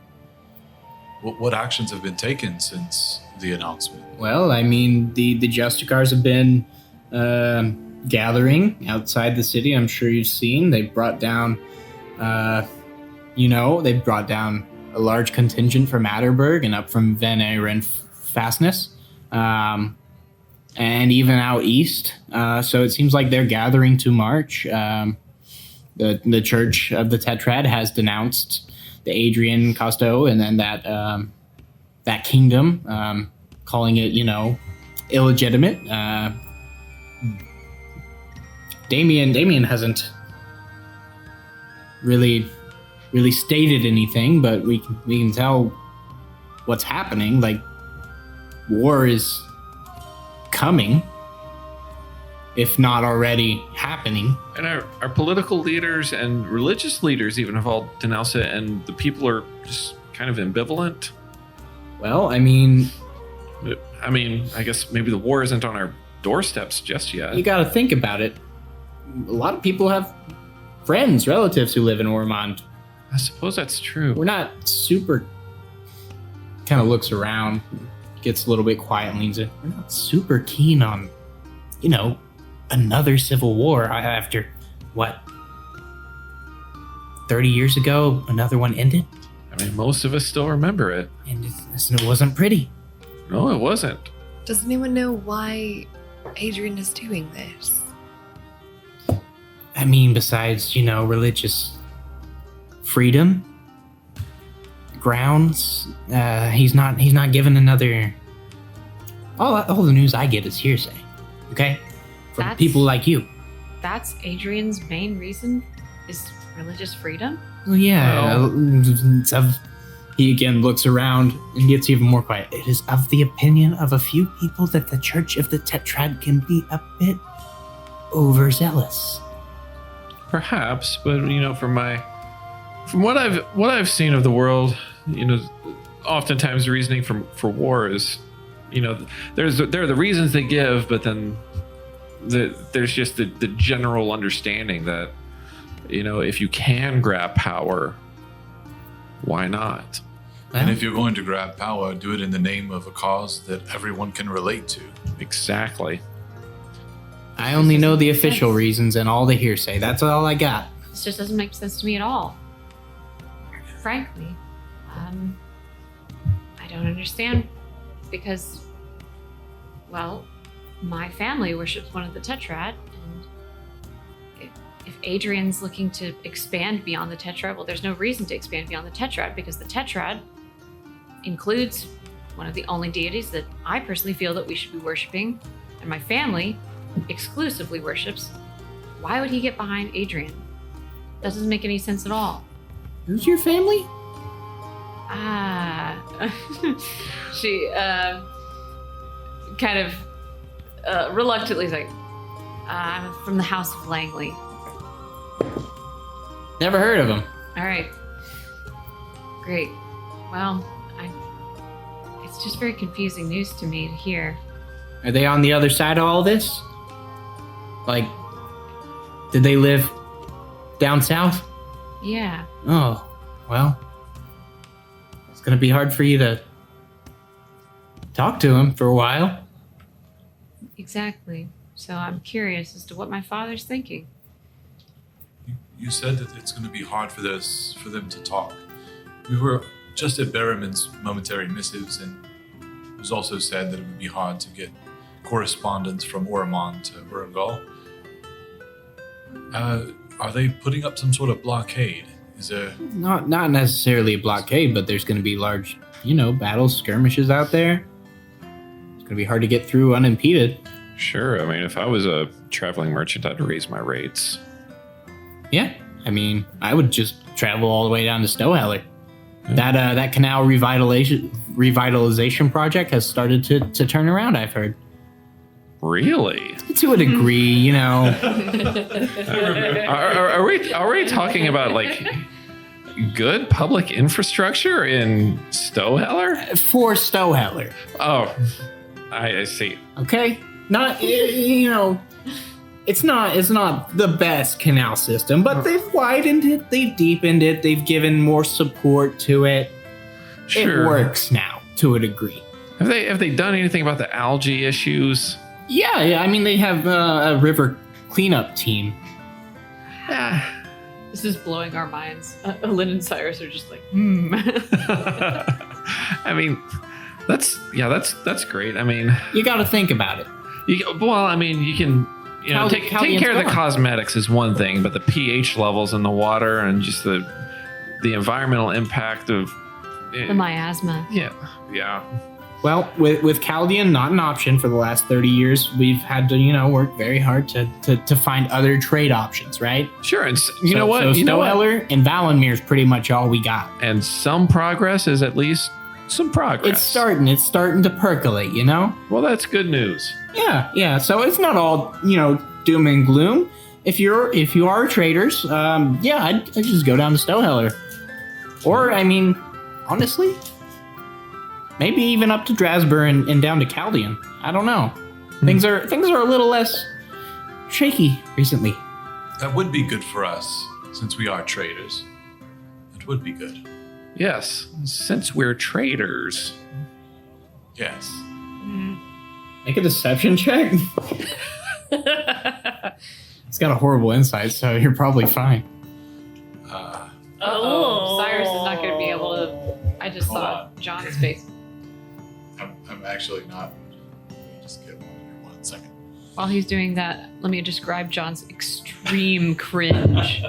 what actions have been taken since the announcement? Well, I mean, the Justicars have been gathering outside the city. I'm sure you've seen. They brought down, a large contingent from Atterberg and up from Venerin Fastness, and even out east. So it seems like they're gathering to march. The Church of the Tetrad has denounced the Adrian Costo and then that kingdom, calling it, illegitimate. Damien hasn't really stated anything, but we can tell what's happening. Like, war is coming, if not already happening. And our political leaders and religious leaders even have all denounced it, and the people are just kind of ambivalent. Well, I mean, I guess maybe the war isn't on our doorsteps just yet. You gotta think about it. A lot of people have friends, relatives who live in Ormond. I suppose that's true. We're not super... Kind of looks around, gets a little bit quiet and leans in. We're not super keen on, another civil war after, 30 years ago, another one ended? I mean, most of us still remember it. And it wasn't pretty. No, it wasn't. Does anyone know why Adrian is doing this? I mean, besides, religious freedom, grounds, he's not given another... All the news I get is hearsay, okay? From people like you. That's Adrian's main reason, is religious freedom? Well, yeah. He again looks around and gets even more quiet. It is of the opinion of a few people that the Church of the Tetrad can be a bit overzealous. Perhaps, but from what I've seen of the world, oftentimes the reasoning for war is, there are the reasons they give, but then there's just the general understanding that, if you can grab power, why not? And if you're going to grab power, do it in the name of a cause that everyone can relate to. Exactly. I only know the official reasons and all the hearsay. That's all I got. This just doesn't make sense to me at all. Frankly, I don't understand, because, my family worships one of the Tetrad, and if Adrian's looking to expand beyond the Tetrad, well, there's no reason to expand beyond the Tetrad, because the Tetrad includes one of the only deities that I personally feel that we should be worshiping, and my family exclusively worships. Why would he get behind Adrian? That doesn't make any sense at all. Who's your family? She kind of reluctantly is like, I'm from the House of Langley. Never heard of him. All right. Great. Well, it's just very confusing news to me to hear. Are they on the other side of all this? Like, did they live down south? Yeah. Oh, well, it's gonna be hard for you to talk to him for a while. Exactly. So I'm curious as to what my father's thinking. You said that it's going to be hard for them to talk. We were just at Berriman's momentary missives, and it was also said that it would be hard to get correspondence from Ormond to Urungal. Are they putting up some sort of blockade? Is there... Not necessarily a blockade, but there's going to be large, battles, skirmishes out there. It's going to be hard to get through unimpeded. Sure. I mean, if I was a traveling merchant, I'd raise my rates. Yeah. I mean, I would just travel all the way down to Snowheller. Yeah. That canal revitalization project has started to turn around, I've heard. Really? To a degree, Are we talking about like good public infrastructure in Snowheller? For Snowheller. Oh, I see. Okay. Not it's not the best canal system, but they've widened it, they've deepened it, they've given more support to it. Sure. It works now to a degree. Have they done anything about the algae issues? Yeah. I mean, they have a river cleanup team. This is blowing our minds. Lynn and Cyrus are just like, I mean, that's great. I mean, you got to think about it. You can take care of the cosmetics is one thing, but the pH levels in the water and just the environmental impact of the miasma. Yeah. Well, with Chaldean not an option for the last 30 years, we've had to, work very hard to find other trade options, right? Sure, and you know what? So Snowheller and Valenmere is pretty much all we got. And some progress is at least some progress. It's starting to percolate, Well, that's good news. Yeah. So it's not all, doom and gloom. If you are traders, I'd just go down to Snowheller. Or, I mean, honestly, maybe even up to Drasbur and down to Chaldean. I don't know. Things are a little less shaky recently. That would be good for us, since we are traders. That would be good. Yes, since we're traders. Yes. Make a deception check. It's got a horrible insight, so you're probably fine. Cyrus is not going to be able to. I just saw John's face. I'm actually not. Let me just get 1 second. While he's doing that, let me describe John's extreme cringe.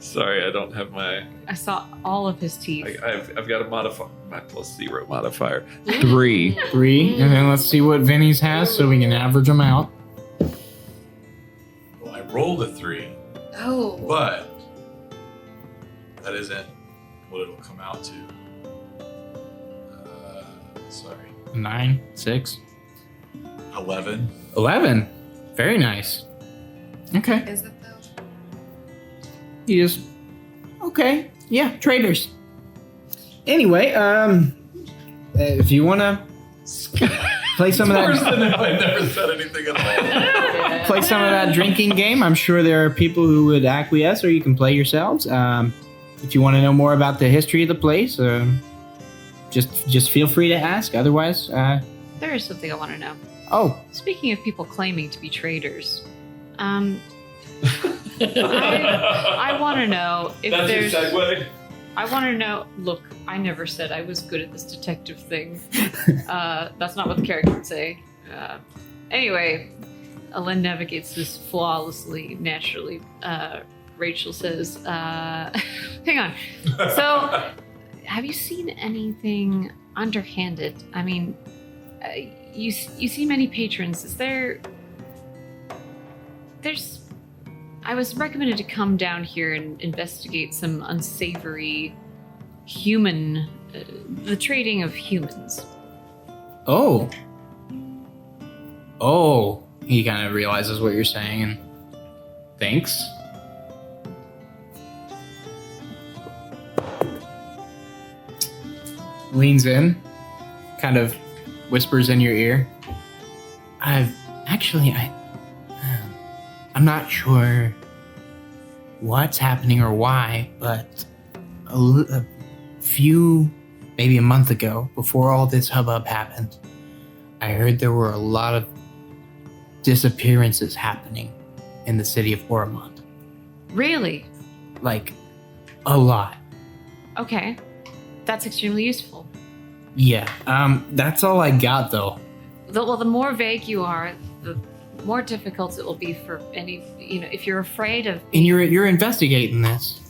Sorry, I don't have my... I saw all of his teeth. I've got a modifier, my +0 modifier. 3. 3, and then let's see what Vinny's has so we can average them out. Well, I rolled a 3. Oh. But that isn't what it'll come out to. Sorry. 9, 6. 11. 11. Very nice. Okay. Is it though? You just... Okay. Yeah, traders. Anyway, if you want to play some of that... I never said anything at all. Play some of that drinking game. I'm sure there are people who would acquiesce, or you can play yourselves. If you want to know more about the history of the place, just feel free to ask. Otherwise, there is something I want to know. Oh. Speaking of people claiming to be traders, I want to know if there's... That's your segue? I want to know... Look, I never said I was good at this detective thing. That's not what the character would say. Anyway, Alen navigates this flawlessly, naturally. Rachel says, hang on. So, have you seen anything underhanded? I mean, you see many patrons. Is there... I was recommended to come down here and investigate some unsavory human... the trading of humans. Oh. He kind of realizes what you're saying and thinks. Leans in, kind of whispers in your ear. I'm not sure what's happening or why, but a few, maybe a month ago, before all this hubbub happened, I heard there were a lot of disappearances happening in the city of Ormond. Really? Like, a lot. Okay. That's extremely useful. Yeah, that's all I got, though. The more vague you are, the more difficult it will be for any, if you're afraid of... And you're investigating this.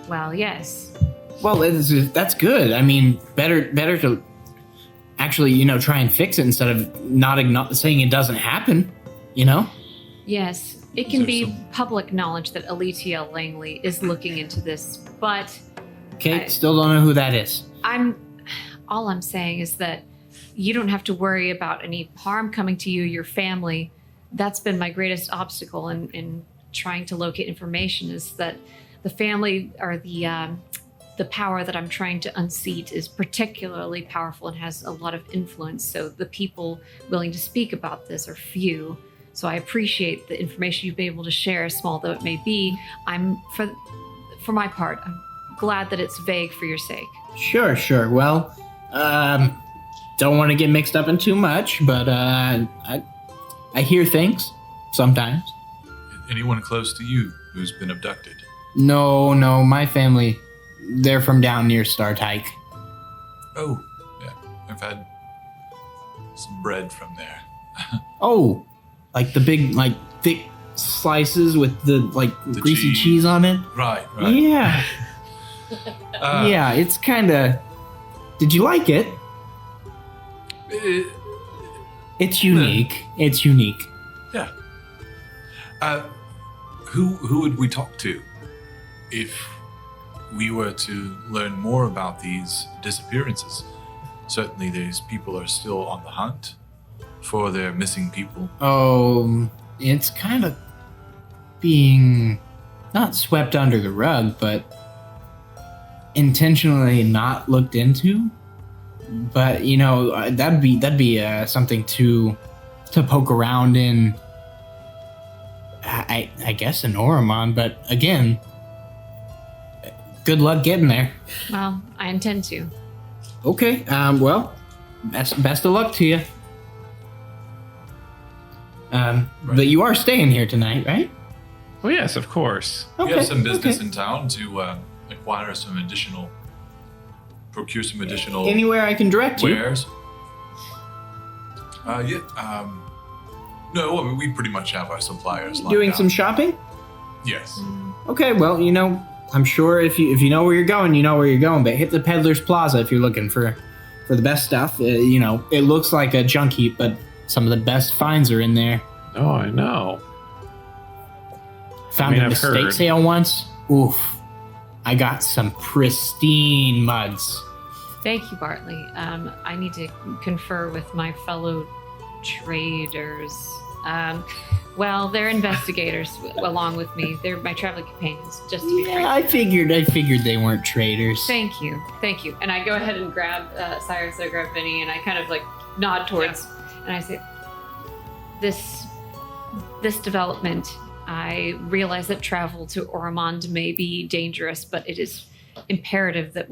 Well, yes. Well, that's good. I mean, better to actually, try and fix it instead of not saying it doesn't happen, Yes. It can be public knowledge that Alicia Langley is looking into this, but... Okay, still don't know who that is. All I'm saying is that you don't have to worry about any harm coming to you, your family. That's been my greatest obstacle in trying to locate information, is that the family, or the power that I'm trying to unseat, is particularly powerful and has a lot of influence. So the people willing to speak about this are few. So I appreciate the information you've been able to share, small though it may be. For my part, I'm glad that it's vague for your sake. Sure. Well, don't want to get mixed up in too much, but I hear things sometimes. Anyone close to you who's been abducted? No, my family, they're from down near Startyke. Oh, yeah. I've had some bread from there. Oh, like the big, thick slices with the greasy cheese on it? Right. Yeah. Yeah, it's kind of... Did you like it? It's unique. It's unique. Yeah. Who would we talk to if we were to learn more about these disappearances? Certainly these people are still on the hunt for their missing people. Oh, it's kind of being not swept under the rug, but intentionally not looked into. But that'd be something to poke around in. I guess in Oromon, but again, good luck getting there. Well, I intend to. Okay. Well, best of luck to you. But you are staying here tonight, right? Oh, yes, of course. We have some business in town to procure some additional Anywhere I can direct you. wares. No, I mean, we pretty much have our suppliers lined Doing up. some shopping? Yes. Okay, well, I'm sure if you know where you're going, you know where you're going. But hit the Peddler's Plaza if you're looking for the best stuff. It looks like a junk heap, but some of the best finds are in there. Oh, I know. Found an I've estate heard. sale once. Oof. I got some pristine mugs. Thank you, Bartley. I need to confer with my fellow traders. Well, they're investigators along with me. They're my traveling companions, just to be frank. Yeah, I figured they weren't traders. Thank you. And I go ahead and grab Cyrus, I grab Vinny, and I kind of nod towards, and I say, this development, I realize that travel to Oromond may be dangerous, but it is imperative that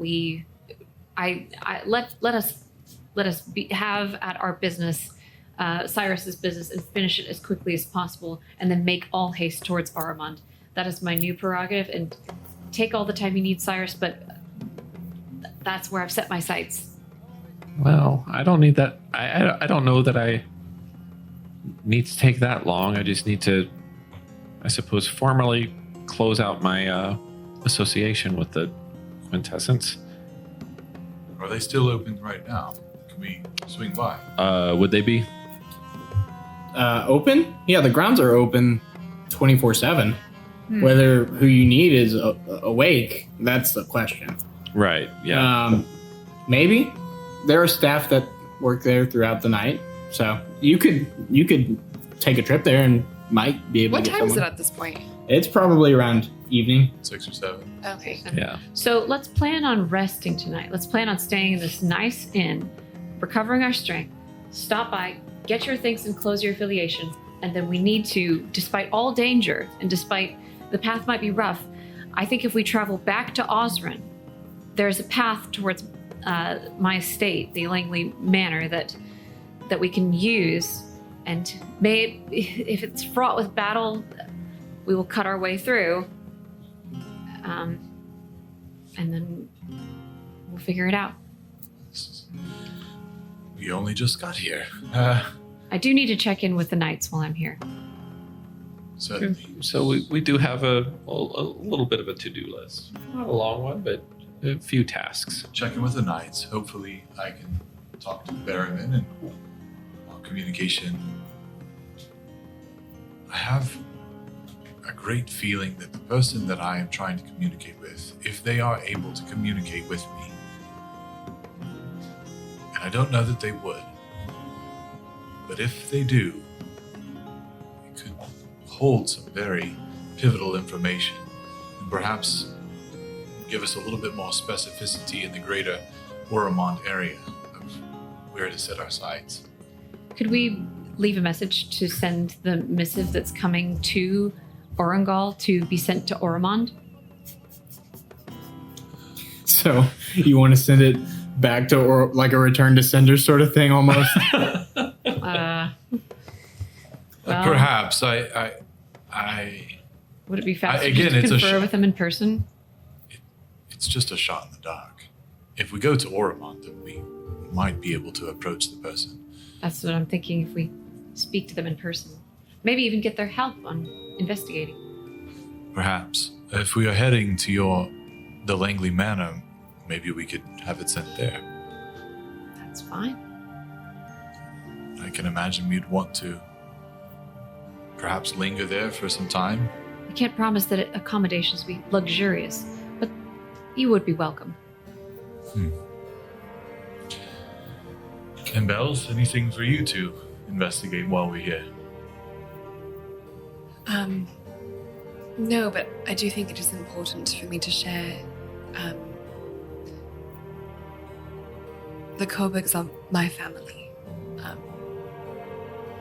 let us have at our business, Cyrus's business, and finish it as quickly as possible, and then make all haste towards Oromond. That is my new prerogative, and take all the time you need, Cyrus, but that's where I've set my sights. Well, I don't need that. I don't know that I need to take that long. I just need to, I suppose, formally close out my association with the Quintessence. Are they still open right now? Can we swing by? Would they be? Open? Yeah, the grounds are open 24/7. Whether who you need is awake, that's the question. Right, yeah. Maybe. There are staff that work there throughout the night, so you could take a trip there and might be able What to get time is it someone. at this point? It's probably around evening. 6 or 7. Okay. Yeah. So let's plan on resting tonight. Let's plan on staying in this nice inn, recovering our strength, stop by, get your things and close your affiliation, and then we need to, despite all danger and despite the path might be rough, I think if we travel back to Osran, there's a path towards my estate, the Langley Manor, that that we can use, and if it's fraught with battle, we will cut our way through. And then we'll figure it out. We only just got here. I do need to check in with the knights while I'm here. Certainly. So we do have a little bit of a to-do list. Not a long one, but a few tasks. Check in with the knights. Hopefully I can talk to Berryman and communication. I have a great feeling that the person that I am trying to communicate with, if they are able to communicate with me, and I don't know that they would, but if they do, it could hold some very pivotal information and perhaps give us a little bit more specificity in the greater Oromond area of where to set our sights. Could we leave a message to send the missive that's coming to Urungal to be sent to Oromond? So you want to send it back to, or like a return to sender sort of thing almost? Well, Perhaps I would it be faster again, just it's to a confer with them in person? it's just a shot in the dark. If we go to Oromond, then we might be able to approach the person. That's what I'm thinking, if we speak to them in person. Maybe even get their help on investigating. Perhaps if we are heading to the Langley Manor, maybe we could have it sent there. That's fine. I can imagine we'd want to perhaps linger there for some time. I can't promise that accommodations will be luxurious, but you would be welcome. And Bells, anything for you to investigate while we're here? No, but I do think it is important for me to share. The Coburgs are my family.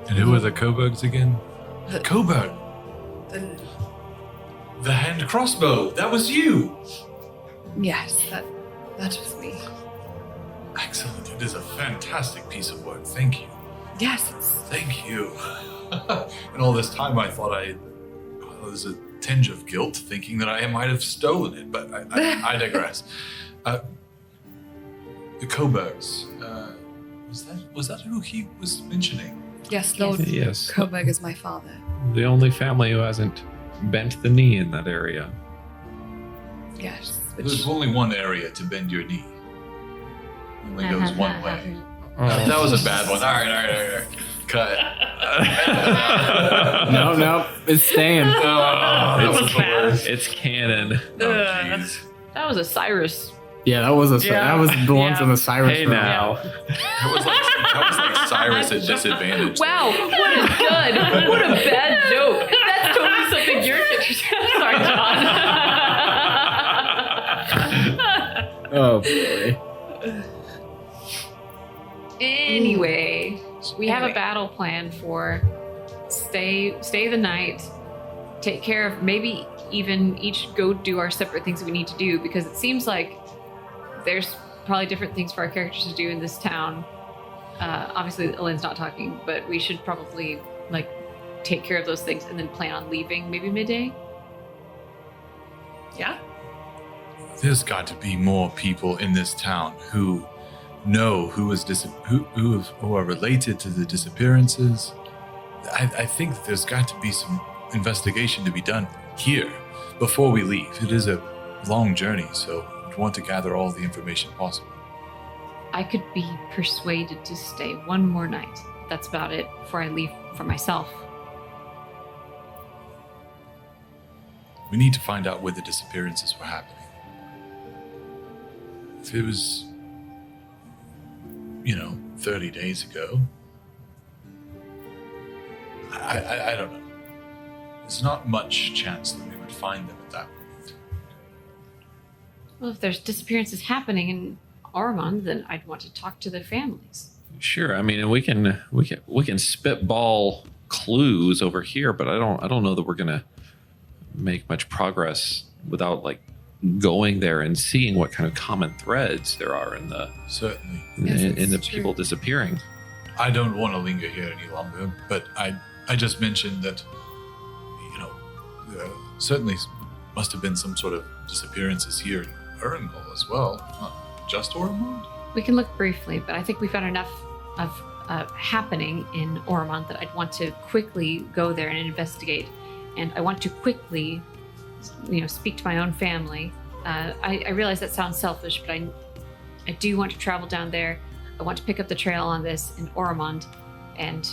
And who are the Coburgs again? The- Coburg! The hand crossbow! That was you! Yes, that was me. Excellent. It is a fantastic piece of work. Thank you. Yes, Thank you. And all this time I thought there's a tinge of guilt thinking that I might have stolen it, but I digress. The Coburgs. Was that who he was mentioning? yes, Lord Yes. Coburg is my father. The only family who hasn't bent the knee in that area. Yes, There's which only one area to bend your knee. It only goes one way. Oh. That was a bad one. All right. Cut. No, it's staying. That was the bad. worst. It's canon. Oh, jeez. That was a Cyrus. Yeah, that was the ones in the Cyrus Hey room. now. That was like Cyrus at disadvantage. Wow, what a dud. What a bad joke. That's totally something you're Sorry, John. Oh boy. Anyway, we have a battle plan for stay the night, take care of, maybe even each go do our separate things that we need to do, because it seems like there's probably different things for our characters to do in this town. Obviously, Elaine's not talking, but we should probably take care of those things and then plan on leaving maybe midday. yeah. There's got to be more people in this town who know who are related to the disappearances. I think there's got to be some investigation to be done here before we leave. It is a long journey, so I want to gather all the information possible. I could be persuaded to stay one more night. That's about it before I leave for myself. We need to find out where the disappearances were happening. If it was, 30 days ago, I don't know. There's not much chance that we would find them at that point. Well, if there's disappearances happening in Oromond, then I'd want to talk to their families. Sure. I mean, we can spitball clues over here, but I don't know that we're gonna make much progress without going there and seeing what kind of common threads there are in the Certainly. Yes, in the it's true. people disappearing. I don't want to linger here any longer, but I just mentioned that, there certainly must have been some sort of disappearances here in Urungal as well, not just Ormond. We can look briefly, but I think we've got enough of happening in Ormond that I'd want to quickly go there and investigate. And I want to quickly, speak to my own family. I realize that sounds selfish, but I do want to travel down there. I want to pick up the trail on this in Ormond. And,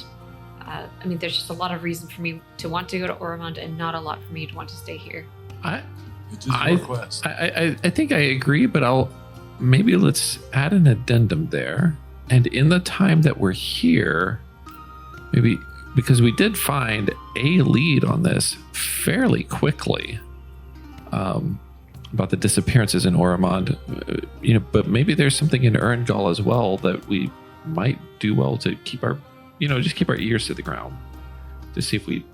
there's just a lot of reason for me to want to go to Ormond and not a lot for me to want to stay here. It is a request. I think I agree, but let's add an addendum there. And in the time that we're here, maybe because we did find a lead on this fairly quickly about the disappearances in Ormond, but maybe there's something in Urungal as well that we might do well to keep our, just keep our ears to the ground to see if we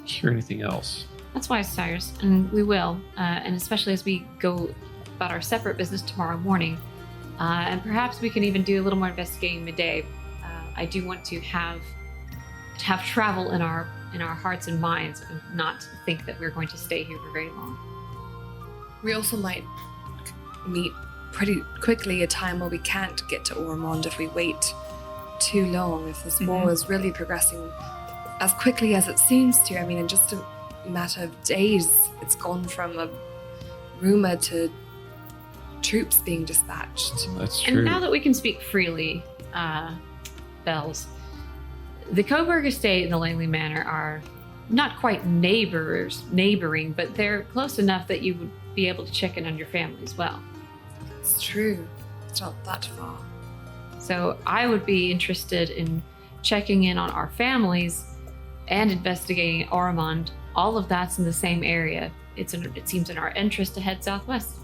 hear anything else. That's wise, Cyrus, and we will, and especially as we go about our separate business tomorrow morning, and perhaps we can even do a little more investigating midday. I do want to have travel in our hearts and minds, and not think that we're going to stay here for very long. We also might meet pretty quickly a time where we can't get to Ormond if we wait too long. If this war is really progressing as quickly as it seems to, in just a matter of days, it's gone from a rumor to troops being dispatched. That's true. And now that we can speak freely, Bells, the Coburg estate and the Langley Manor are not quite neighboring, but they're close enough that you would be able to check in on your family as well. It's true. It's not that far. So I would be interested in checking in on our families and investigating Ormond. All of that's in the same area. It seems in our interest to head southwest.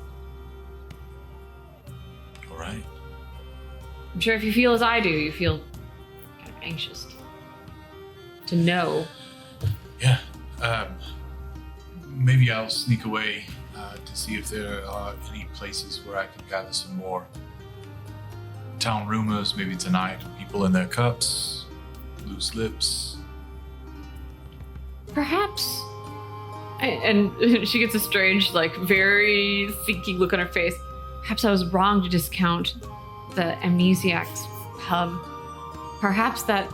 All right. I'm sure if you feel as I do, you feel kind of anxious to know. Yeah. Maybe I'll sneak away to see if there are any places where I can gather some more town rumors, maybe tonight. People in their cups, loose lips. Perhaps. And she gets a strange, very thinking look on her face. Perhaps I was wrong to discount the Amnesiacs Pub. Perhaps that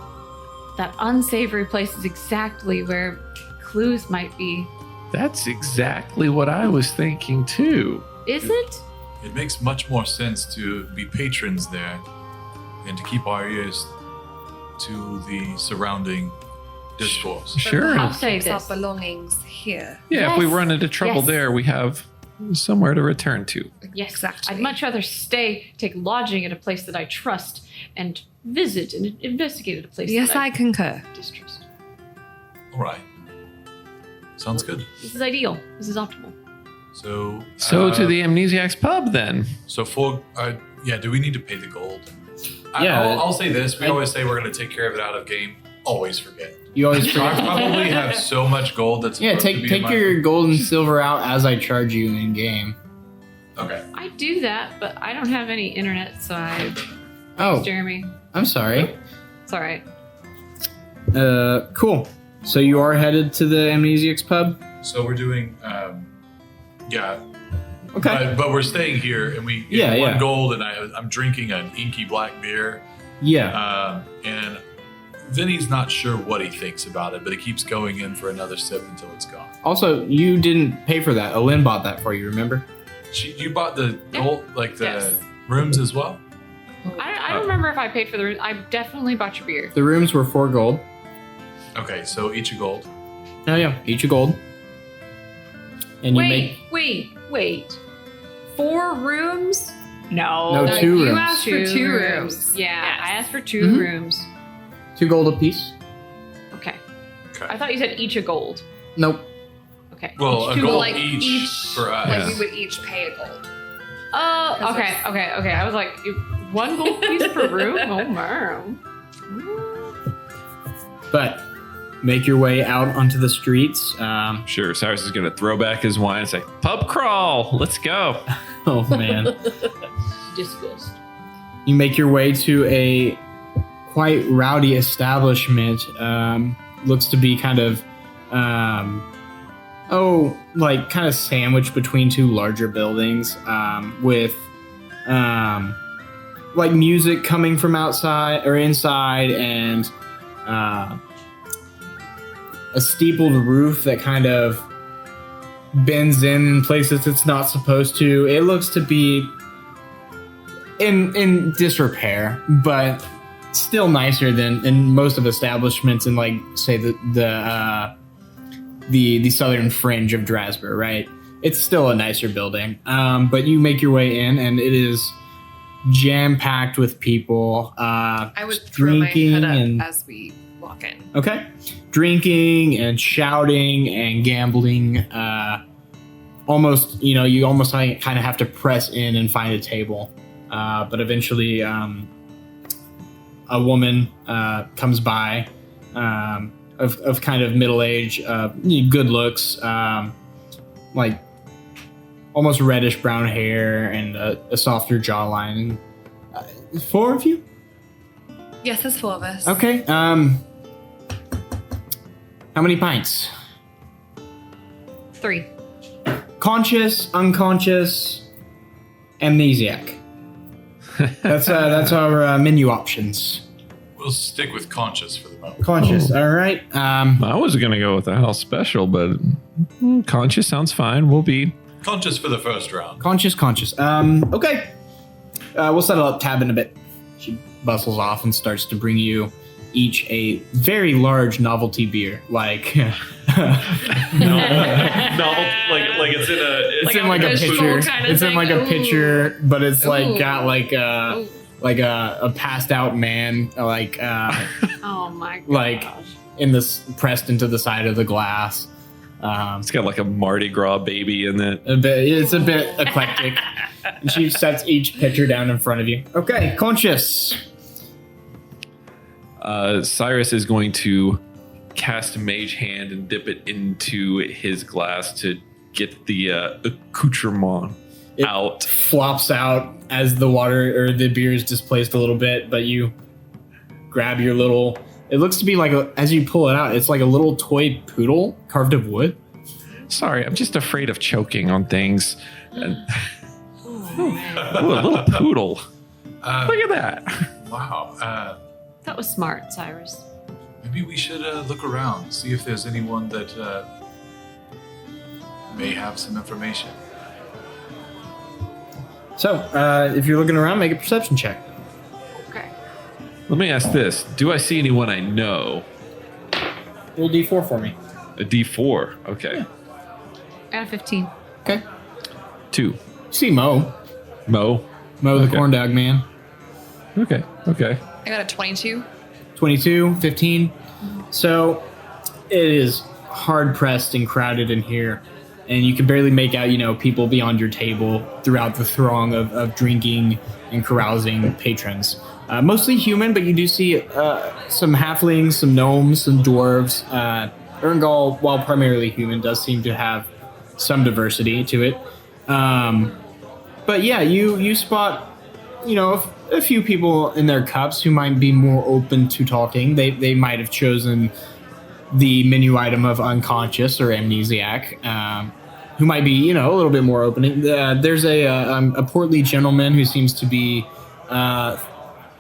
unsavory place is exactly where clues might be. That's exactly what I was thinking too. Is it? It makes much more sense to be patrons there and to keep our ears to the surrounding discourse. Sure. I'll say Keeps our this. belongings here. Yeah, if we Yes. run into trouble Yes. there, we have somewhere to return to. Yes, Exactly. I'd much rather take lodging at a place that I trust and visit and investigate at a place Yes, that I concur. distrust. All right. Sounds good. This is ideal. This is optimal. So To the Amnesiacs Pub then. So do we need to pay the gold? Yeah. I'll say this. We always say we're going to take care of it out of game. Always forget. You always So I forget. probably have so much gold that's Yeah, supposed to be take in my- your gold and silver out as I charge you in game. Okay. I do that, but I don't have any internet, so Oh, Jeremy. I'm sorry. It's all right. Cool. So you are headed to the Amnesiacs Pub? So we're doing, yeah. Okay. But we're staying here, and we Yeah, get one yeah. gold, and I'm drinking an inky black beer. Yeah. And Vinny's not sure what he thinks about it, but he keeps going in for another sip until it's gone. Also, you didn't pay for that. Alin bought that for you, remember? You bought the gold, the Yes. rooms as well? I don't remember if I paid for the room. I definitely bought your beer. The rooms were 4 gold. Okay, so each a gold. Oh, yeah. Each a gold. And you make... Wait. 4 rooms? No. No, 2 you rooms. asked for 2 rooms. Yeah, Yes. I asked for 2 Mhm. rooms. 2 gold apiece? Okay. Okay. I thought you said each a gold. Nope. Okay. Well, a Two, gold like, each for us. Yeah. Like we would each pay a gold. Oh, Because okay. I was like, 1 gold piece per room? Oh, man. But make your way out onto the streets. Sure, Cyrus is going to throw back his wine and say, "Pub crawl, let's go." Oh, man. Disgust. You make your way to a quite rowdy establishment. Looks to be kind of kind of sandwiched between two larger buildings, with like music coming from outside or inside, and a steepled roof that kind of bends in places it's not supposed to. It looks to be in disrepair, but still nicer than in most of establishments in, like, say, the southern fringe of Drasbur, right? It's still a nicer building, but you make your way in, and it is jam-packed with people. I would throw my head up as we walk in. Okay. Drinking and shouting and gambling. Almost, you almost kind of have to press in and find a table. But eventually, a woman comes by, of kind of middle age, good looks, like almost reddish brown hair and a softer jawline. 4 of you? Yes, there's 4 of us. Okay. How many pints? 3. Conscious, unconscious, amnesiac. That's our menu options. We'll stick with conscious for the moment. Conscious, all right. I was going to go with the house special, but conscious sounds fine. We'll be Conscious for the first round. Conscious. Okay. We'll settle up Tab in a bit. She bustles off and starts to bring you each a very large novelty beer, like Novel, like it's in a it's in like a pitcher. It's in like a pitcher, but it's like got like a passed out man, like Oh my god. like in this pressed into the side of the glass. it's got like a Mardi Gras baby in it. It's a bit eclectic. And she sets each pitcher down in front of you. Okay, Conscious. Cyrus is going to cast Mage Hand and dip it into his glass to get the accoutrement It out. flops out as the water or the beer is displaced a little bit, but you grab your little. It looks to be like as you pull it out, it's like a little toy poodle carved of wood. sorry. I'm just afraid of choking on things. And, Ooh, a little poodle. look at that. Wow. That was smart, Cyrus. Maybe we should look around, see if there's anyone that may have some information. So, if you're looking around, make a perception check. Okay. Let me ask this: do I see anyone I know? Roll D4 for me. A D4. Okay. I got a 15. Okay. 2. You see Mo Mo. the Okay. corn dog man. Okay. I got a 22. 22, 15. So it is hard pressed and crowded in here, and you can barely make out, people beyond your table throughout the throng of drinking and carousing patrons. Mostly human, but you do see some halflings, some gnomes, some dwarves. Urungal, while primarily human, does seem to have some diversity to it. But yeah, you spot, a few people in their cups who might be more open to talking. They might have chosen the menu item of unconscious or amnesiac, who might be, a little bit more open. There's a portly gentleman who seems to be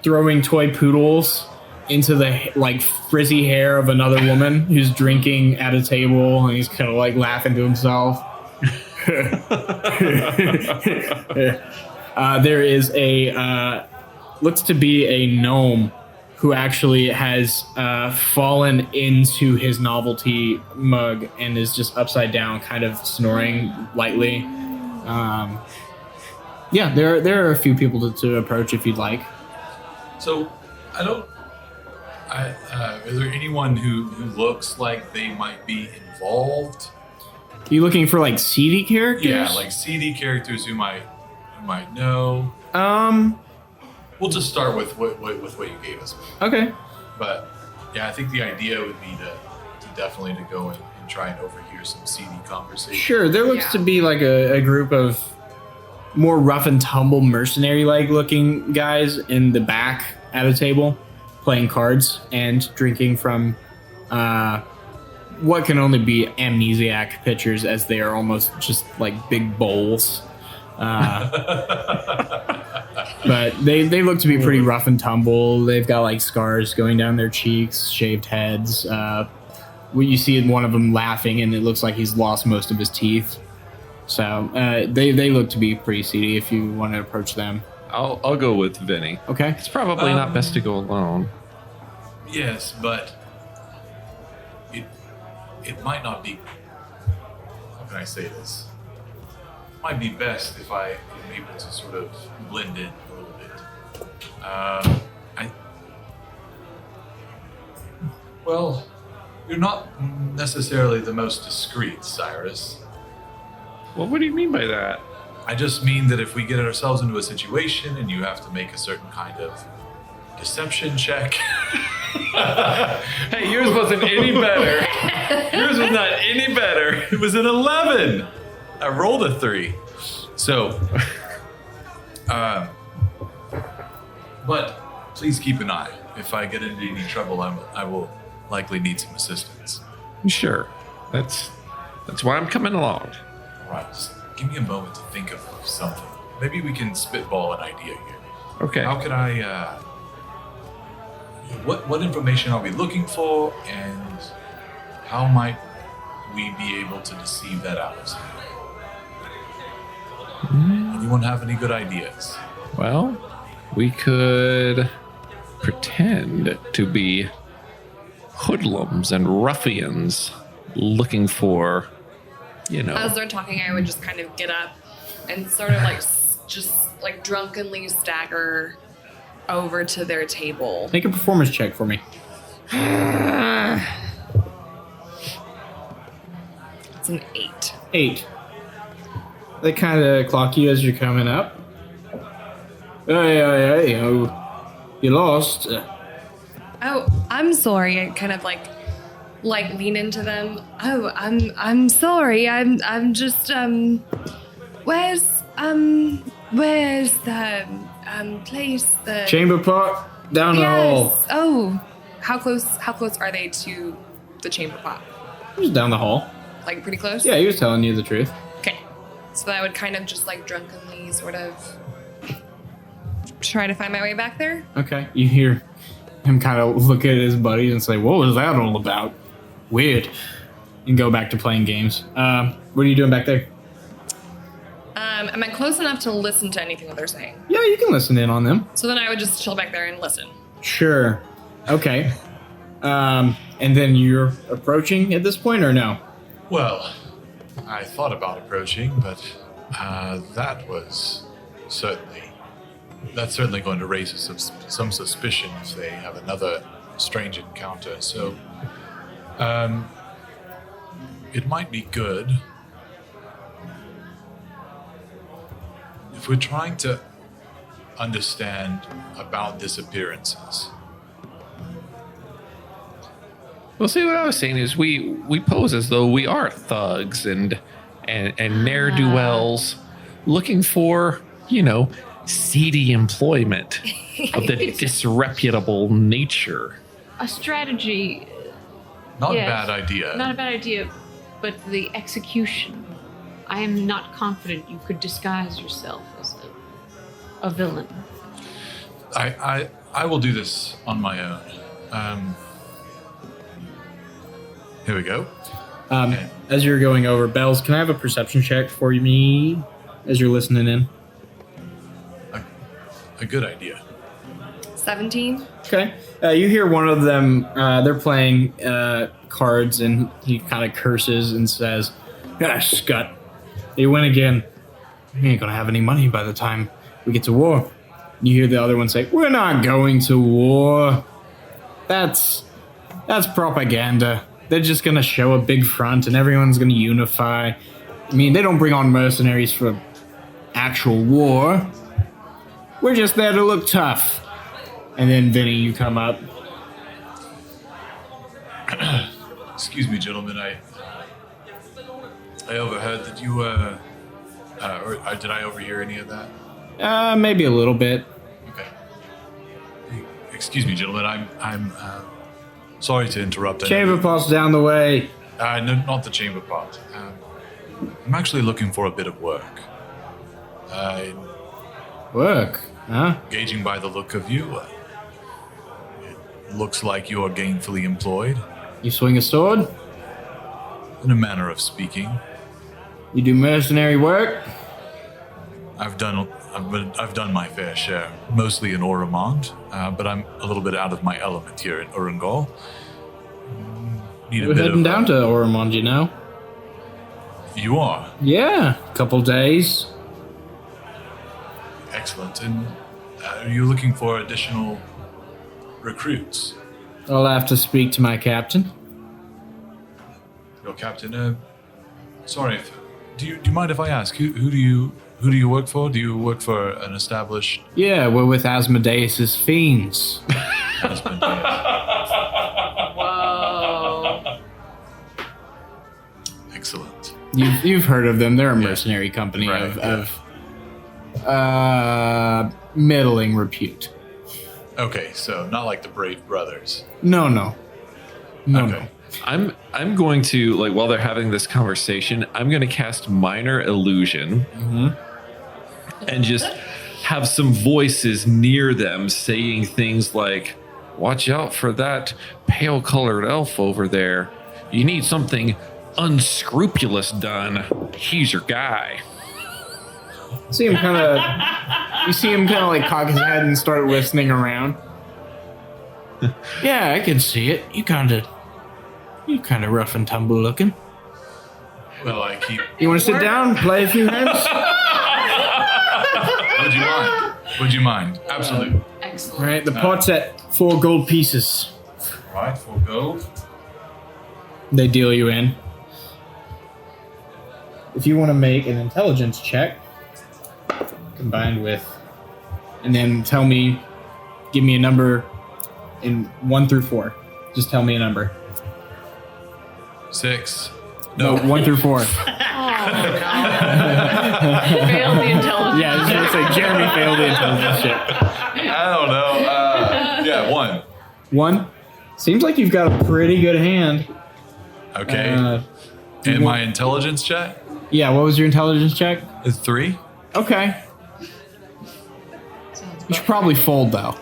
throwing toy poodles into the frizzy hair of another woman who's drinking at a table, and he's kind of laughing to himself. There is looks to be a gnome who actually has fallen into his novelty mug and is just upside down, kind of snoring lightly. Yeah, there are a few people to approach if you'd like. So, is there anyone who looks like they might be involved? Are you looking for seedy characters? Yeah, seedy characters who might know. We'll just start with what you gave us. Okay. But yeah, I think the idea would be to definitely to go and try and overhear some seedy conversation. Sure, there looks to be a group of more rough and tumble mercenary-like looking guys in the back at a table. playing cards and drinking from what can only be amnesiac pitchers, as they are almost just like big bowls. But they look to be pretty rough and tumble. They've got like scars going down their cheeks, shaved heads. You see one of them laughing, and it looks like he's lost most of his teeth. So they look to be pretty seedy if you want to approach them. I'll go with Vinny. Okay. It's probably not best to go alone. Yes, but it might not be. How can I say this? It might be best if I am able to sort of blend in a little bit. Well, you're not necessarily the most discreet, Cyrus. Well, what do you mean by that? I just mean that if we get ourselves into a situation and you have to make a certain kind of deception check. Hey, yours wasn't any better. Yours was not any better. It was an 11. I rolled a 3. So, but please keep an eye. If I get into any trouble, I will likely need some assistance. Sure. That's why I'm coming along. All right, just give me a moment to think of something. Maybe we can spitball an idea here. Okay. How can I? What information are we looking for, and how might we be able to deceive that out? Anyone have any good ideas? Well, we could pretend to be hoodlums and ruffians looking for, As they're talking, I would just kind of get up and sort of like just like drunkenly stagger over to their table. Make a performance check for me. It's an 8. 8. They kind of clock you as you're coming up. Hey, you lost. Oh, I'm sorry. I kind of like lean into them. Oh, I'm sorry. I'm just where's the place, the Chamber pot down the hall. Oh, how close are they to the chamber pot? He was down the hall. Like pretty close? Yeah, he was telling you the truth. Okay. So I would kind of just like drunkenly sort of try to find my way back there. Okay. You hear him kind of look at his buddies and say, "What was that all about? Weird." And go back to playing games. What are you doing back there? Am I close enough to listen to anything that they're saying? Yeah, you can listen in on them. So then I would just chill back there and listen. Sure. Okay. And then you're approaching at this point, or no? Well, I thought about approaching, but that's certainly going to raise some suspicion if they have another strange encounter. So, it might be good if we're trying to understand about disappearances. Well, see, what I was saying is we pose as though we are thugs and ne'er-do-wells looking for, seedy employment of the disreputable nature. A strategy. Not Yes. a bad idea. Not a bad idea, but the execution. I am not confident you could disguise yourself as a villain. I will do this on my own. Here we go. Okay. As you're going over, Bells, can I have a perception check for me as you're listening in? A good idea. 17. Okay. You hear one of them, they're playing cards, and he kind of curses and says, "Gosh, Scott, you win again. We ain't gonna have any money by the time we get to war." You hear the other one say, "We're not going to war. That's propaganda. They're just gonna show a big front and everyone's gonna unify. I mean, they don't bring on mercenaries for actual war. We're just there to look tough." And then Vinny, you come up. Excuse me, gentlemen. I overheard that you or did I overhear any of that? Maybe a little bit. Okay. Excuse me, gentlemen. I'm sorry to interrupt. Chamber pot's down the way. No, not the chamber pot. I'm actually looking for a bit of work. Work, huh? Gauging by the look of you, it looks like you're gainfully employed, You swing a sword? in a manner of speaking. You do mercenary work? I've done my fair share, mostly in Oromond, but I'm a little bit out of my element here in Urungal. Need a We're bit heading of down to Oromond, you know? You are Yeah, couple days. excellent. And are you looking for additional recruits? I'll have to speak to my captain. Your captain. Sorry. Do you mind if I ask who do you work for? Do you work for an established Yeah, we're with Asmodeus's fiends. husband? Whoa. Excellent. You've heard of them. They're a mercenary company Right, of middling repute. Okay, so not like the Brave Brothers. No. Okay. I'm going to, like, while they're having this conversation, I'm going to cast Minor Illusion and just have some voices near them saying things like, watch out for that pale colored elf over there. You need something unscrupulous done. He's your guy. You see him kind of like cock his head and start listening around. Yeah, I can see it. You kind of rough and tumble looking. Well, I keep. You want to sit down, play a few hands? Would you mind? Absolutely. Excellent. Right, the pot's at 4 gold pieces. Right, 4 gold. They deal you in. If you want to make an intelligence check, combined with, and then give me a number in 1 through 4. Just tell me a number. 6. No, 1 through 4. Oh, no. Failed the intelligence. Yeah, I was going to say Jeremy failed the intelligence check. I don't know. Yeah, 1. 1? Seems like you've got a pretty good hand. Okay. Do you and want- my intelligence check Yeah, what was your intelligence check? is 3. Okay. You should probably fold, though.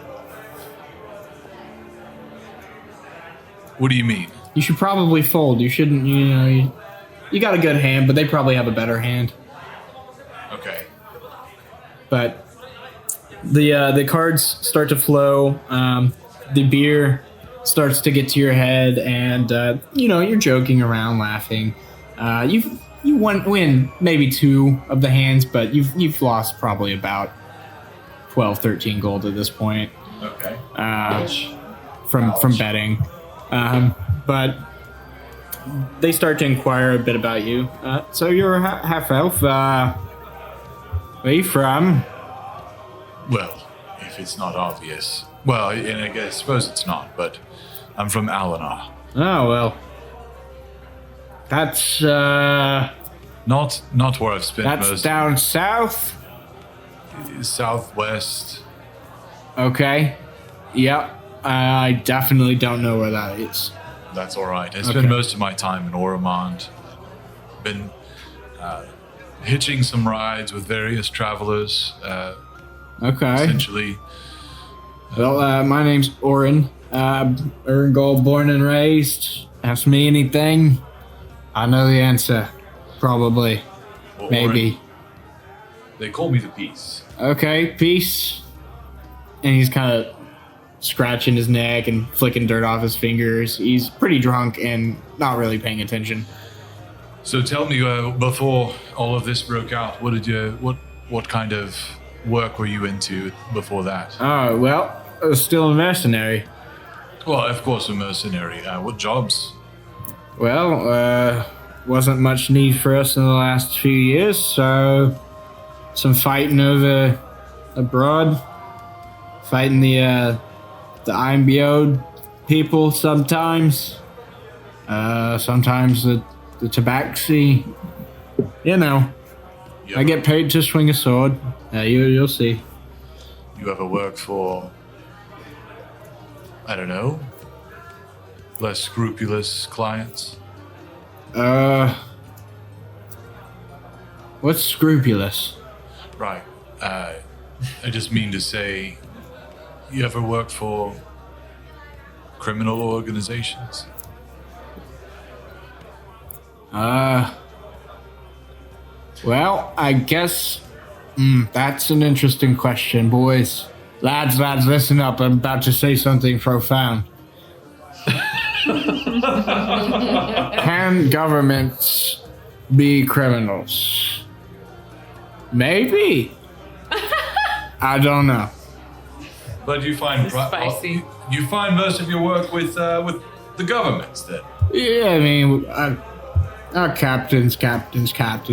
What do you mean? You should probably fold. You shouldn't, you got a good hand, but they probably have a better hand. Okay. But the cards start to flow. The beer starts to get to your head, and you're joking around, laughing. You win maybe 2 of the hands, but you've lost probably about 12, 13 gold at this point Okay. from betting. But they start to inquire a bit about you. So you're a half elf. Where are you from? Well, if it's not obvious. Well, and I suppose it's not, but I'm from Alanar. Oh, well. That's Not where I've spent that's most down south. southwest. Okay. Yep. I definitely don't know where that is. That's all right. I Okay. spend most of my time in Oromond. Been hitching some rides with various travelers. Okay. Essentially, Well, my name's Oren. Urungal, born and raised. Ask me anything. I know the answer. Probably. or- Maybe. They call me the Peace. Okay, peace. And he's kind of scratching his neck and flicking dirt off his fingers. He's pretty drunk and not really paying attention. So tell me, before all of this broke out, what kind of work were you into before that? Oh, well, I was still a mercenary. Well, of course, a mercenary. What jobs? Well, wasn't much need for us in the last few years, so some fighting over abroad. Fighting the Ironbeard people sometimes. Sometimes the Tabaxi. You know, I get paid to swing a sword. You'll see. You ever work for I don't know, less scrupulous clients? What's scrupulous? Right. I just mean to say, you ever work for criminal organizations? Well, I guess that's an interesting question, boys. Lads, listen up. I'm about to say something profound. Can governments be criminals? Maybe. I don't know. But you find Spicy. you find most of your work with the governments then. Yeah, I mean, our captain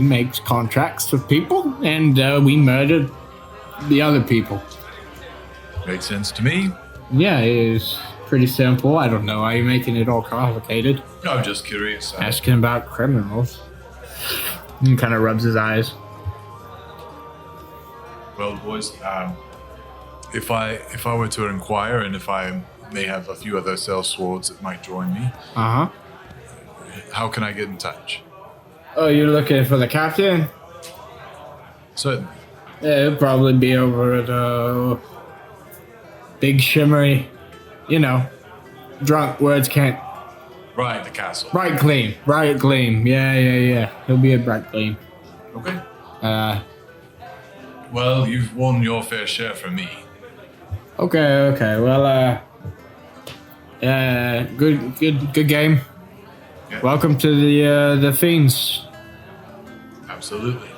makes contracts with people, and we murdered the other people. Makes sense to me. Yeah, it is pretty simple. I don't know why you're making it all complicated. I'm just curious. Asking about criminals. He kind of rubs his eyes. Well, boys, if I were to inquire, and if I may have a few other sellswords that might join me, Uh-huh. how can I get in touch? Oh, you're looking for the captain? Certainly. Yeah, it'll probably be over at Big Shimmery, drunk words can't. Right, the castle. Bright Gleam. Yeah. He'll be at Bright Gleam. Okay. Uh, Well, you've won your fair share from me. okay. Well, good game. Yeah. Welcome to the Fiends. Absolutely.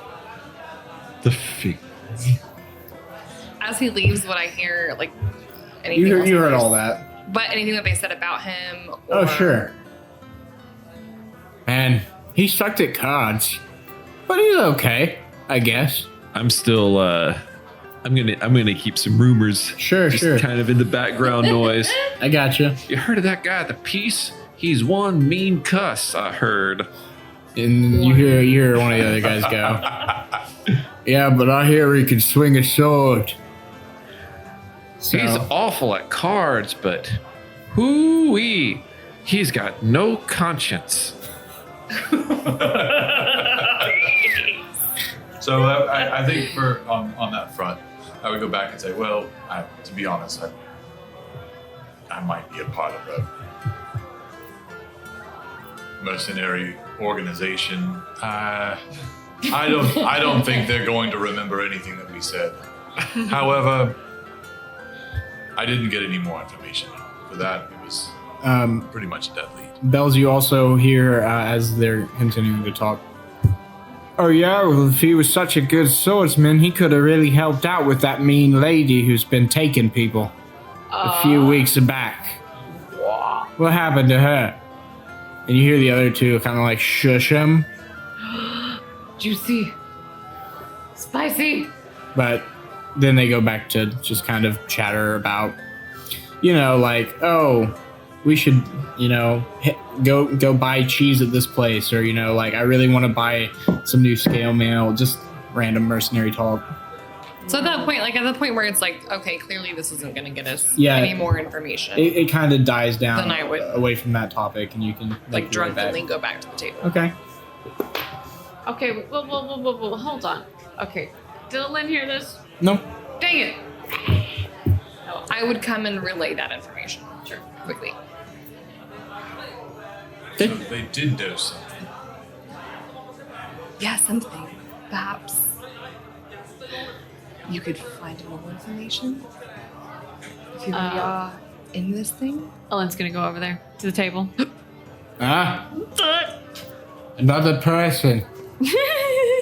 The feet. As he leaves, would I hear like anything? You else heard that all that. But anything that they said about him? Oh, or- sure. Man, he sucked at cards, but he's okay, I guess. I'm still. I'm gonna keep some rumors. Sure. Kind of in the background noise. I got you. You heard of that guy at the Peace? He's one mean cuss. I heard. And you hear one of the other guys go. Yeah, but I hear he can swing a sword. So, He's awful at cards, but hoo-wee, he's got no conscience. So I think on that front, I would go back and say, well, to be honest, I might be a part of a mercenary organization. I don't think they're going to remember anything that we said. However, I didn't get any more information. For that, it was pretty much a dead lead. Bells, you also hear as they're continuing to talk. Oh yeah, well, if he was such a good swordsman, he could have really helped out with that mean lady who's been taking people a few weeks back. What happened to her? And you hear the other two kind of like shush him, Juicy. Spicy. but then they go back to just kind of chatter about, like, oh, we should, go buy cheese at this place, or like I really want to buy some new scale mail. Just random mercenary talk. So at that point where it's like, okay, clearly this isn't going to get us Yeah. any more information. It kind of dies down Then I would- away from that topic, and you can like make your way back. drunkenly go back to the table. Okay. Okay, whoa, hold on. Okay, did Lynn hear this? No. Dang it. I would come and relay that information. Sure. Quickly. So they did know something. Yeah, something. Perhaps you could find more information if you really are in this thing. Ellen's gonna go over there to the table. Another person.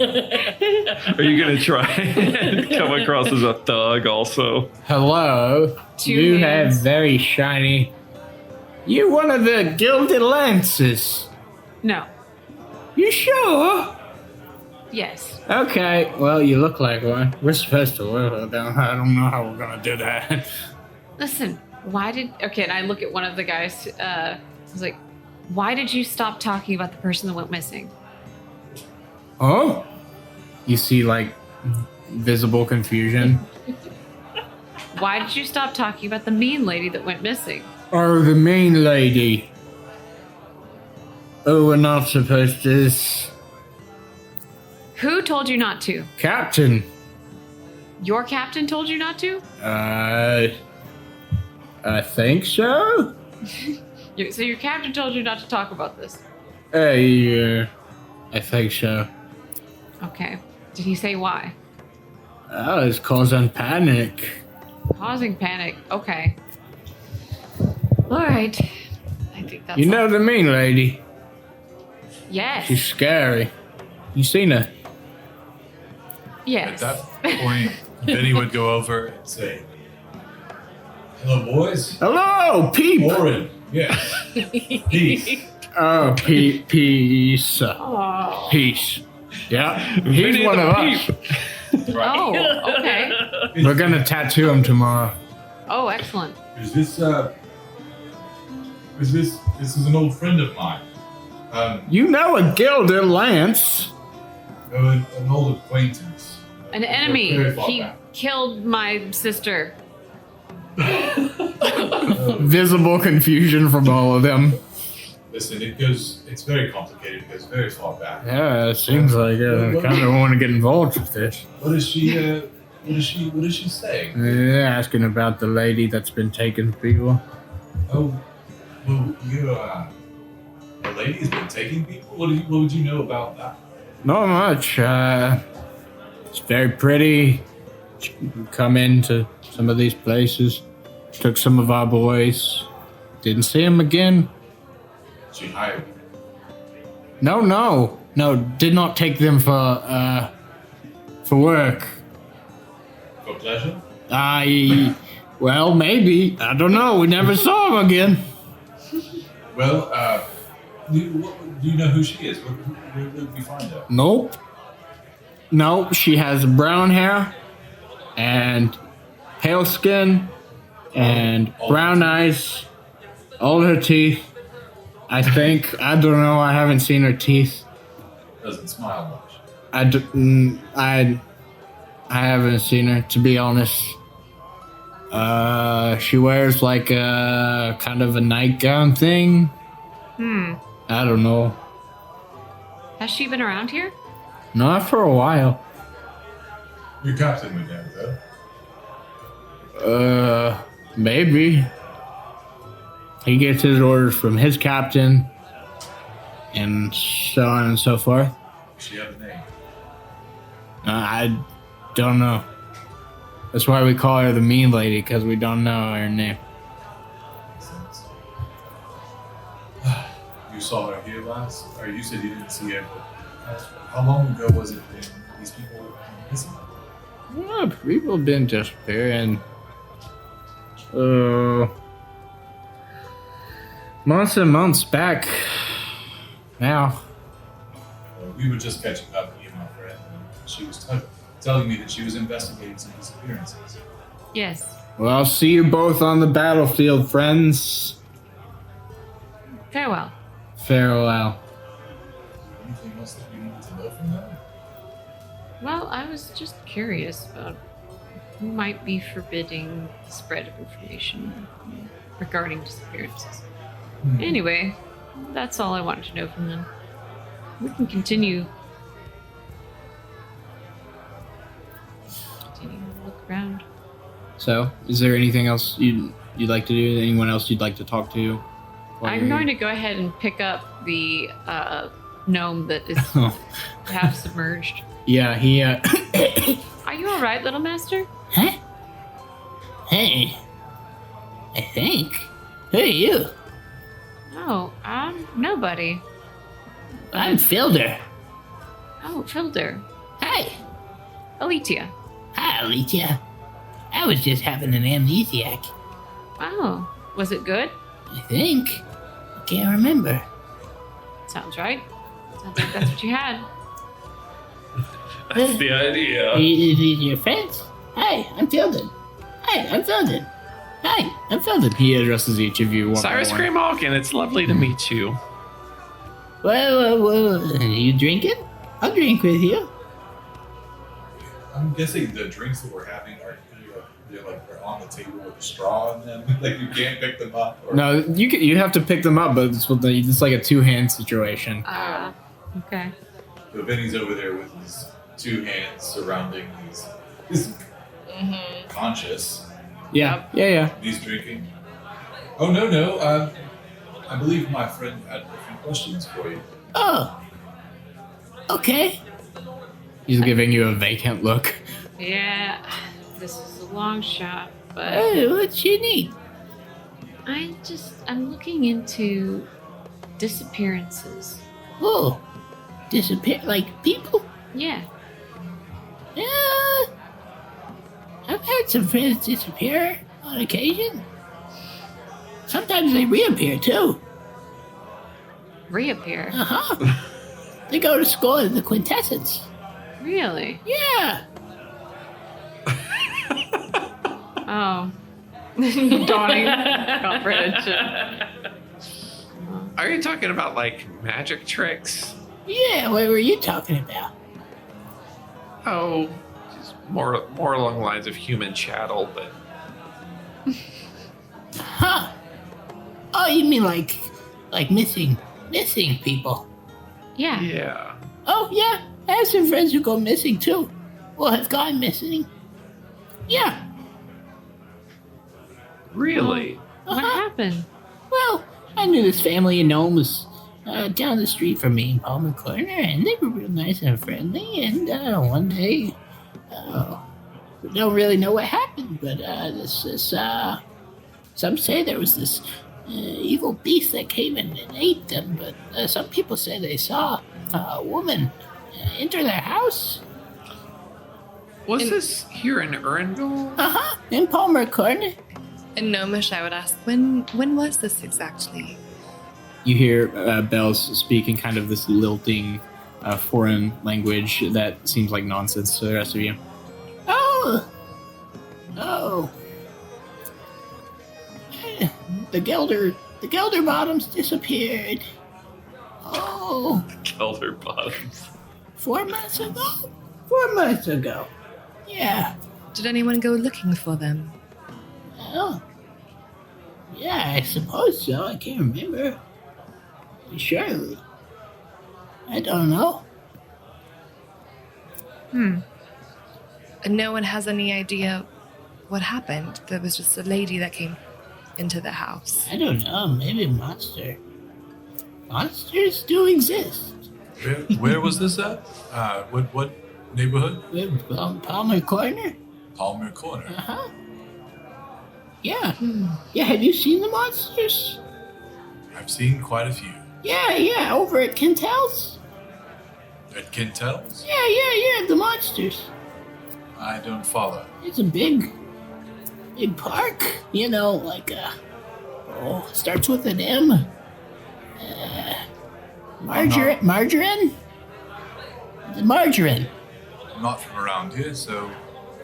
Are you gonna try and come across as a thug also? Hello. Two you hands. have very shiny. You're one of the Gilded Lances. No. You sure? Yes. Okay. Well, you look like one. We're supposed to work with them. I don't know how we're gonna do that. Listen, and I look at one of the guys, I was like, why did you stop talking about the person that went missing? Oh? You see, like, visible confusion. Why did you stop talking about the mean lady that went missing? Oh, the main lady. Oh, we're not supposed to. Who told you not to? Captain. Your captain told you not to? I think so. So your captain told you not to talk about this? I think so. Okay. Did he say why? Oh, it's causing panic. Causing panic. Okay. All right. I think that's You know the mean lady. Yes. She's scary. You seen her? Yes. At that point, Benny would go over and say, "Hello, boys. Hello, Peep. Orin. Yes. Peace. Oh, peace. Oh. Peace. Yeah, he's one of us. Right. Oh, okay. We're gonna tattoo him tomorrow. Oh, excellent. Is this this is an old friend of mine. You know a Gilder Lance. An old acquaintance. An enemy. Very far He back. killed my sister. Visible confusion from all of them. Listen, it's very complicated. It goes very far back. Yeah, it seems like I kind of want to get involved with this. What is she saying? Asking about the lady that's been taking people. Oh, well, the lady's been taking people? What would you know about that? Not much. It's very pretty. She can come into some of these places. Took some of our boys. Didn't see him again. She hired me. No. Did not take them for work. For pleasure? Well, maybe. I don't know. We never saw him again. Well, do you know who she is? Where did we find her? Nope. She has brown hair and pale skin and brown eyes. All her teeth. I think. I don't know. I haven't seen her teeth. Doesn't smile much. I haven't seen her, to be honest. She wears like a kind of a nightgown thing. I don't know. Has she been around here? Not for a while. Your captain went down, though. Maybe. He gets his orders from his captain, and so on and so forth. Does she have a name? I don't know. That's why we call her the mean lady, because we don't know her name. Makes sense. You saw her here last? Or you said you didn't see her, but how long ago was it when these people went missing? Well, people have been disappearing. Months and months back. Now. We were just catching up, me and my friend, and she was telling me that she was investigating some disappearances. Yes. Well, I'll see you both on the battlefield, friends. Farewell. Farewell. Anything else that we needed to know from them? Well, I was just curious about who might be forbidding the spread of information regarding disappearances. Anyway, that's all I wanted to know from them. We can continue to look around. So, is there anything else you'd like to do? Anyone else you'd like to talk to? I'm going to go ahead and pick up the gnome that is Oh. half submerged. Yeah, he, Are you alright, little master? Huh? Hey. I think. Who are you? Oh, nobody. I'm Filder. Oh, Filder. Hi. Alicia. Hi, Alicia. I was just having an amnesiac. Oh, was it good? I think. I can't remember. Sounds right. Sounds like that's what you had. That's the idea. Is these your friends? Hi, I'm Filden. Hi, I'm Filden. Hi, I'm Filden. He addresses each of you one Cyrus by one. Greymalkin, it's lovely to meet you. Whoa. You drinking? I'll drink with you. I'm guessing the drinks that we're having are They're like they're on the table with a straw in them. Like you can't pick them up. Or... No, you have to pick them up, but it's like a two-hand situation. Okay. So Vinny's over there with his two hands surrounding his conscious. Yeah, yeah. He's drinking. Oh no! I believe my friend had a few questions for you. Oh. Okay. He's giving you a vacant look. Yeah, this is a long shot, but Hey, what you need? I'm looking into disappearances. Oh. Disappear like people? Yeah. Yeah. I've had some friends disappear on occasion. Sometimes they reappear too. Reappear? Uh-huh. They go to school in the quintessence. Really? Yeah. Oh. Dawning comprehension. Are you talking about like magic tricks? Yeah, what were you talking about? Oh, just more along the lines of human chattel, but Huh. Oh, you mean like missing people? Yeah. yeah. Oh, yeah. I have some friends who go missing too. Or have gone missing. Yeah. Really? What Uh-huh. happened? Well, I knew this family in Gnomes down the street from me in Palmer Corner, and they were real nice and friendly. And one day, we don't really know what happened, but some say there was this evil beast that came in and ate them. But some people say they saw a woman enter their house. Was this here in Urungal? Uh-huh, in Palmer Corner. In Gnomish, I would ask, when was this exactly? You hear Bells speaking kind of this lilting foreign language that seems like nonsense to the rest of you. Oh. The Gelder Bottoms disappeared. Oh, Elder Bottoms. 4 months ago? 4 months ago. Yeah. Did anyone go looking for them? Oh. Yeah, I suppose so. I can't remember. Surely. I don't know. And no one has any idea what happened. There was just a lady that came into the house. I don't know. Maybe a monster. Monsters do exist. Where was this at? What neighborhood? Palmer Corner? Palmer Corner. Uh-huh. Yeah. Yeah, have you seen the monsters? I've seen quite a few. Yeah, over at Kintel's. At Kintel's? Yeah, the monsters. I don't follow. It's a big park. You know, like, starts with an M. Margarine? The margarine. I'm not from around here, so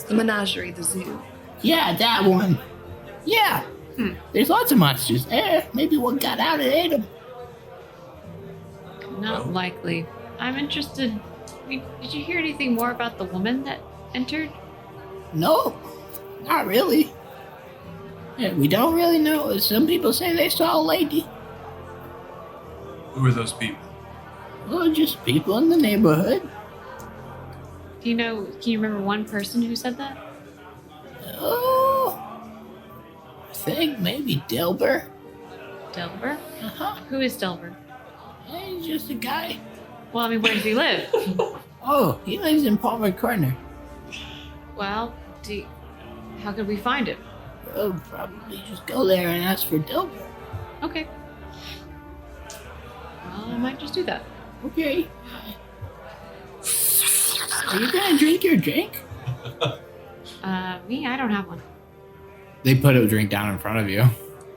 The menagerie, the zoo. Yeah, that one. Yeah. There's lots of monsters there. Maybe one got out and ate them. Not likely. I'm interested. Did you hear anything more about the woman that entered? No, not really. Yeah, we don't really know. Some people say they saw a lady. who are those people? Well, just people in the neighborhood. Can you remember one person who said that? Oh, I think maybe Delbert. Delver? Uh-huh. Who is Delver? He's just a guy. Well, I mean, where does he live? Oh, he lives in Palmer Corner. Well, how could we find him? We'll probably just go there and ask for Delbert. Okay. Well, I might just do that. Okay. Are you gonna drink your drink? Me? I don't have one. They put a drink down in front of you.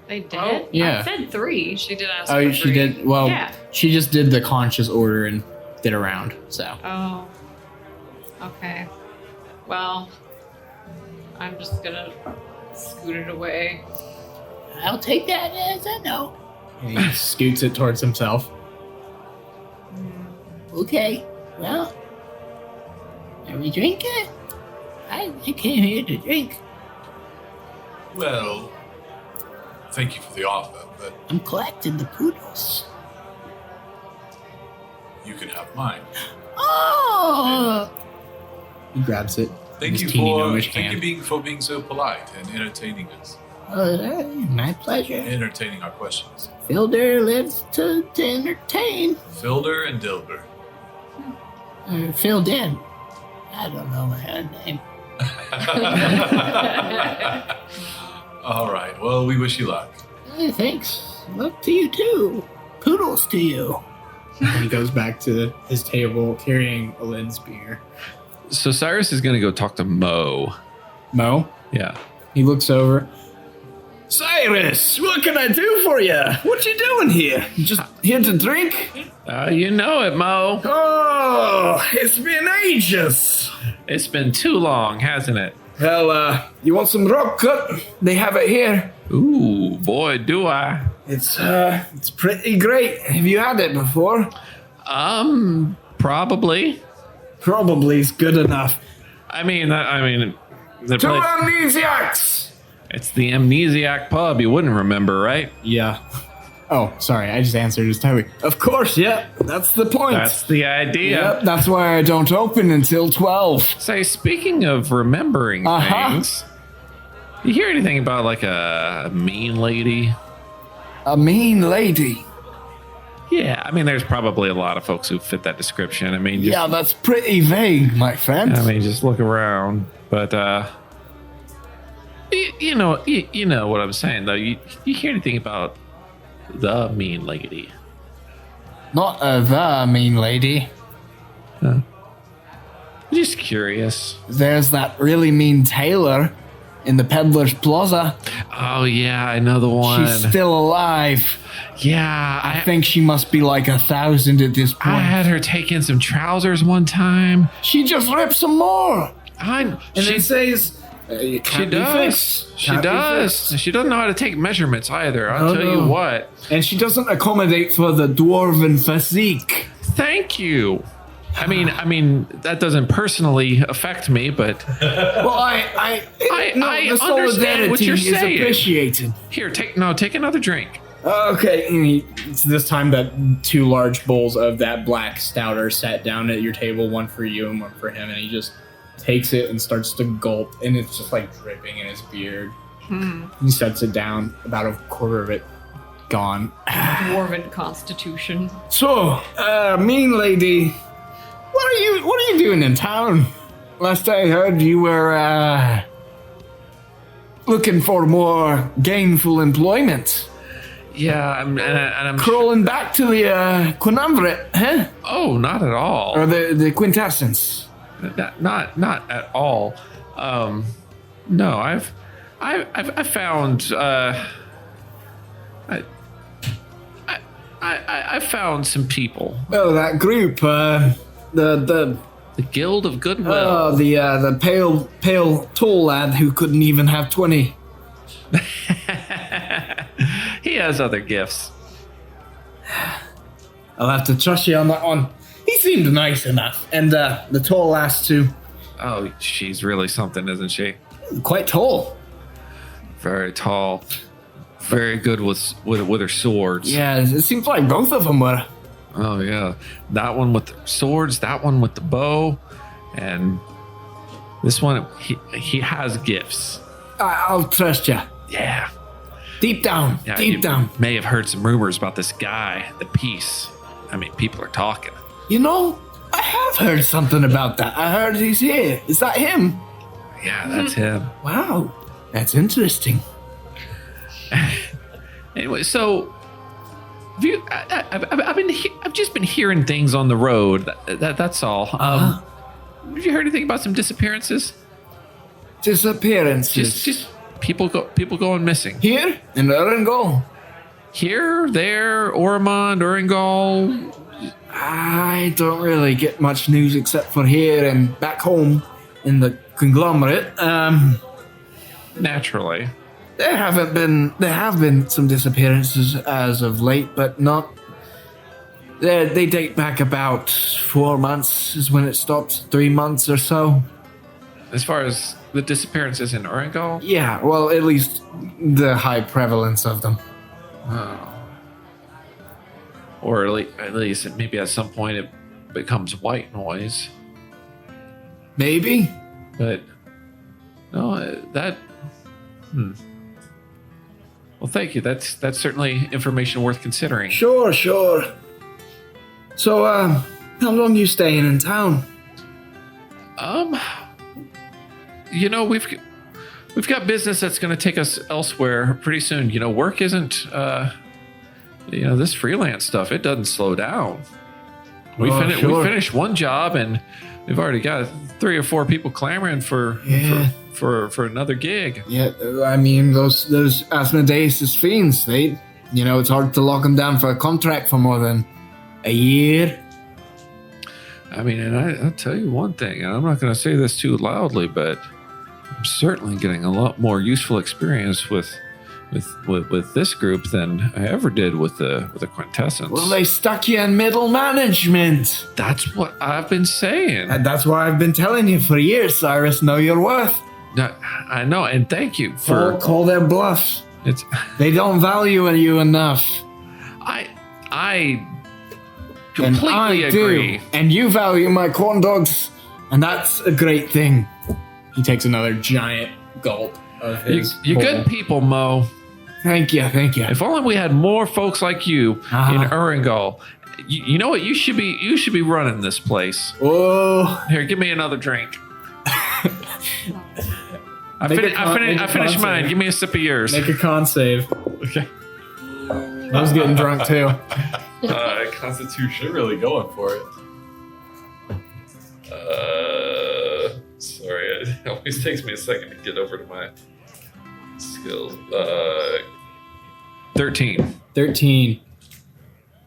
They did? Oh, yeah. I said 3. She did ask Oh, for she 3. did. Well, Yeah. she just did the conscious order and did a round. So Oh. Okay. Well, I'm just gonna scoot it away. I'll take that as a no. and he scoots it towards himself. Okay, well, are we drinking? I came here to drink. Well, thank you for the offer, but I'm collecting the poodles. you can have mine. Oh! He grabs it. Thank His you teeny for gnomish hand. being so polite and entertaining us, My pleasure. entertaining our questions. Fielder lives to entertain. Filder and Dilber. Filled in. I don't know my own name. All right. Well, we wish you luck. Hey, thanks. Luck to you too. Poodles to you. And he goes back to his table carrying a Lynn spear. So Cyrus is going to go talk to Mo. Mo, Yeah. he looks over. Cyrus, what can I do for you? What you doing here? You just here to drink? You know it, Mo. Oh, it's been ages. It's been too long, hasn't it? Well, you want some rock cut? They have it here. Ooh, boy, do I. It's pretty great. Have you had it before? Probably. Probably is good enough. I mean, the Two place, amnesiacs! it's the Amnesiac Pub. You wouldn't remember, right? Yeah. Oh, sorry, I just answered as Toby. Of course, yeah. That's the point. That's the idea. Yep, that's why I don't open until 12. Say, speaking of remembering things, you hear anything about like a mean lady? A mean lady. Yeah, I mean, there's probably a lot of folks who fit that description. I mean, just, Yeah, that's pretty vague, my friend. I mean, just look around. But you know what I'm saying, though. You hear anything about the mean lady? Not the mean lady. Just curious. There's that really mean tailor in the Peddler's Plaza. Oh yeah, I know the one. She's still alive. Yeah, I think she must be like 1,000 at this point. I had her take in some trousers one time. She just rips some more. And Then says, she does. She does. She doesn't know how to take measurements either. I'll tell you what. And she doesn't accommodate for the dwarven physique. Thank you. I mean that doesn't personally affect me, but Well, I I the understand what you're solidarity is saying. appreciated. here, take another drink. Okay, and it's this time that 2 large bowls of that black stout are set down at your table, one for you and one for him, and he just takes it and starts to gulp, and it's just like dripping in his beard. He sets it down, about a quarter of it gone. Dwarven constitution. So, mean lady, what are you doing in town? Last I heard, you were looking for more gainful employment. Yeah, I'm Crawling back to the quinumvirate, huh? Oh, not at all. Or the quintessence. Not at all. No, I've found I found some people. Oh, that group, the Guild of Goodwill. the pale tall lad who couldn't even have 20. He has other gifts. I'll have to trust you on that one. He seemed nice enough, and the tall lass too. Oh, she's really something, isn't she? Quite tall. Very tall. Very good with her swords. Yeah, it seems like both of them were. Oh yeah, that one with the swords, that one with the bow, and this one he has gifts. I'll trust you. Yeah. Deep down, Yeah, deep you down. may have heard some rumors about this guy, the Peace. I mean, people are talking. You know, I have heard something about that. I heard he's here. Is that him? Yeah, that's him. Wow, that's interesting. Anyway, so I've just been hearing things on the road. That's all. Have you heard anything about some disappearances? Disappearances. Just people going missing. Here in Urungal. Here, there, Ormond, Urungal. I don't really get much news except for here and back home in the conglomerate. Naturally. There have been some disappearances as of late, but not. They date back about 4 months is when it stopped. 3 months or so. As far as the disappearances in Urungal? Yeah, well, at least the high prevalence of them. Oh. Or at least maybe at some point it becomes white noise. Maybe. But no, that. Well, thank you. That's certainly information worth considering. Sure. So, how long you staying in town? You know, we've got business that's going to take us elsewhere pretty soon. You know, work isn't. This freelance stuff, it doesn't slow down. We finished one job and we've already got 3 or 4 people clamoring for another gig. Yeah, I mean those Amnesiacs fiends. It's hard to lock them down for a contract for more than a year. I mean, and I'll tell you one thing, and I'm not going to say this too loudly, but I'm certainly getting a lot more useful experience with this group than I ever did with the Quintessence. Well, they stuck you in middle management. That's what I've been saying. And that's why I've been telling you for years, Cyrus. Know your worth. No, I know, and thank you for call their bluff. They don't value you enough. I completely agree. And you value my corn dogs, and that's a great thing. He takes another giant gulp of his. You're good people, Mo. Thank you. If only we had more folks like you in Urungal. You know what? You should be running this place. Oh, here, give me another drink. I finished mine. Give me a sip of yours. Make a con save. Okay. I was getting drunk too. Constitution. They're really going for it. Sorry, it always takes me a second to get over to my skills. 13.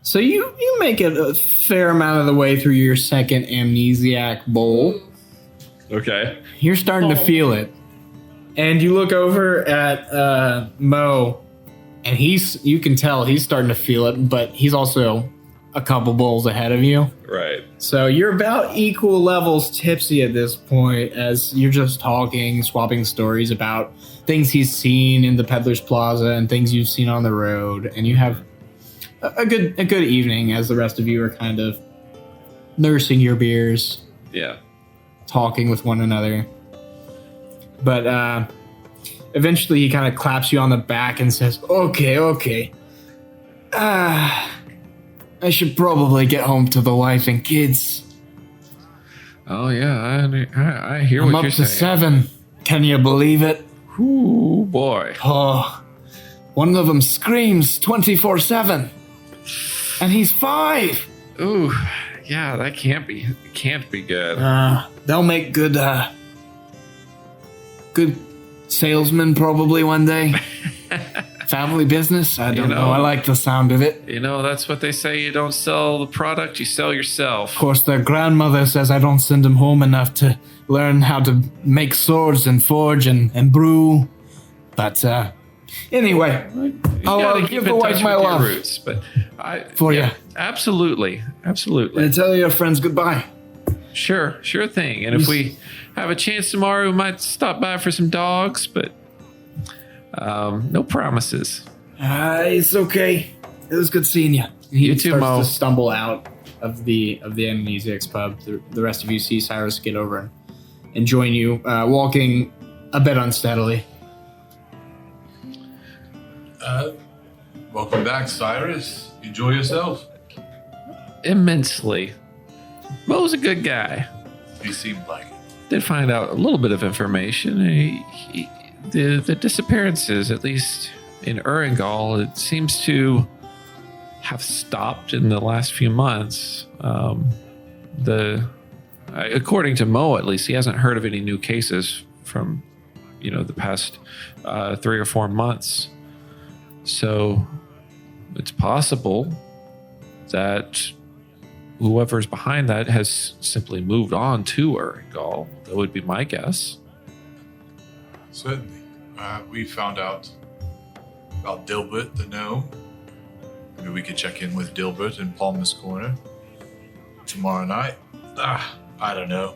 So you make it a fair amount of the way through your second amnesiac bowl. Okay. You're starting to feel it. And you look over at Mo, and you can tell he's starting to feel it, but he's also a couple bowls ahead of you. Right. So you're about equal levels tipsy at this point as you're just talking, swapping stories about things he's seen in the Peddler's Plaza and things you've seen on the road. And you have a good evening as the rest of you are kind of nursing your beers. Yeah. Talking with one another. But eventually he kind of claps you on the back and says, Okay. I should probably get home to the wife and kids. Oh, yeah, I hear what you're saying. I'm up to 7. Can you believe it? Ooh, boy. Oh, one of them screams 24/7. And he's 5. Ooh, yeah, that can't be good. They'll make good salesmen probably one day. Family business? I don't know. I like the sound of it. You know, that's what they say. You don't sell the product, you sell yourself. Of course, their grandmother says I don't send them home enough to learn how to make swords and forge and brew. But anyway, I'll give the wife my love. Roots, but you. Absolutely. And tell your friends goodbye. Sure thing. And if we have a chance tomorrow, we might stop by for some dogs, but no promises. It's okay. It was good seeing you. You too, Mo. To stumble out of the Amnesiacs Pub. The rest of you see Cyrus get over and join you, walking a bit unsteadily. Welcome back, Cyrus. Enjoy yourself. Immensely. Mo's a good guy. He seemed like it. Did find out a little bit of information. The disappearances, at least in Urungal, it seems to have stopped in the last few months. According to Mo, at least, he hasn't heard of any new cases from, the past 3 or 4 months. So it's possible that whoever's behind that has simply moved on to Urungal. That would be my guess. Certainly. We found out about Dilbert the gnome. Maybe we could check in with Dilbert in Palmer's Corner tomorrow night. I don't know.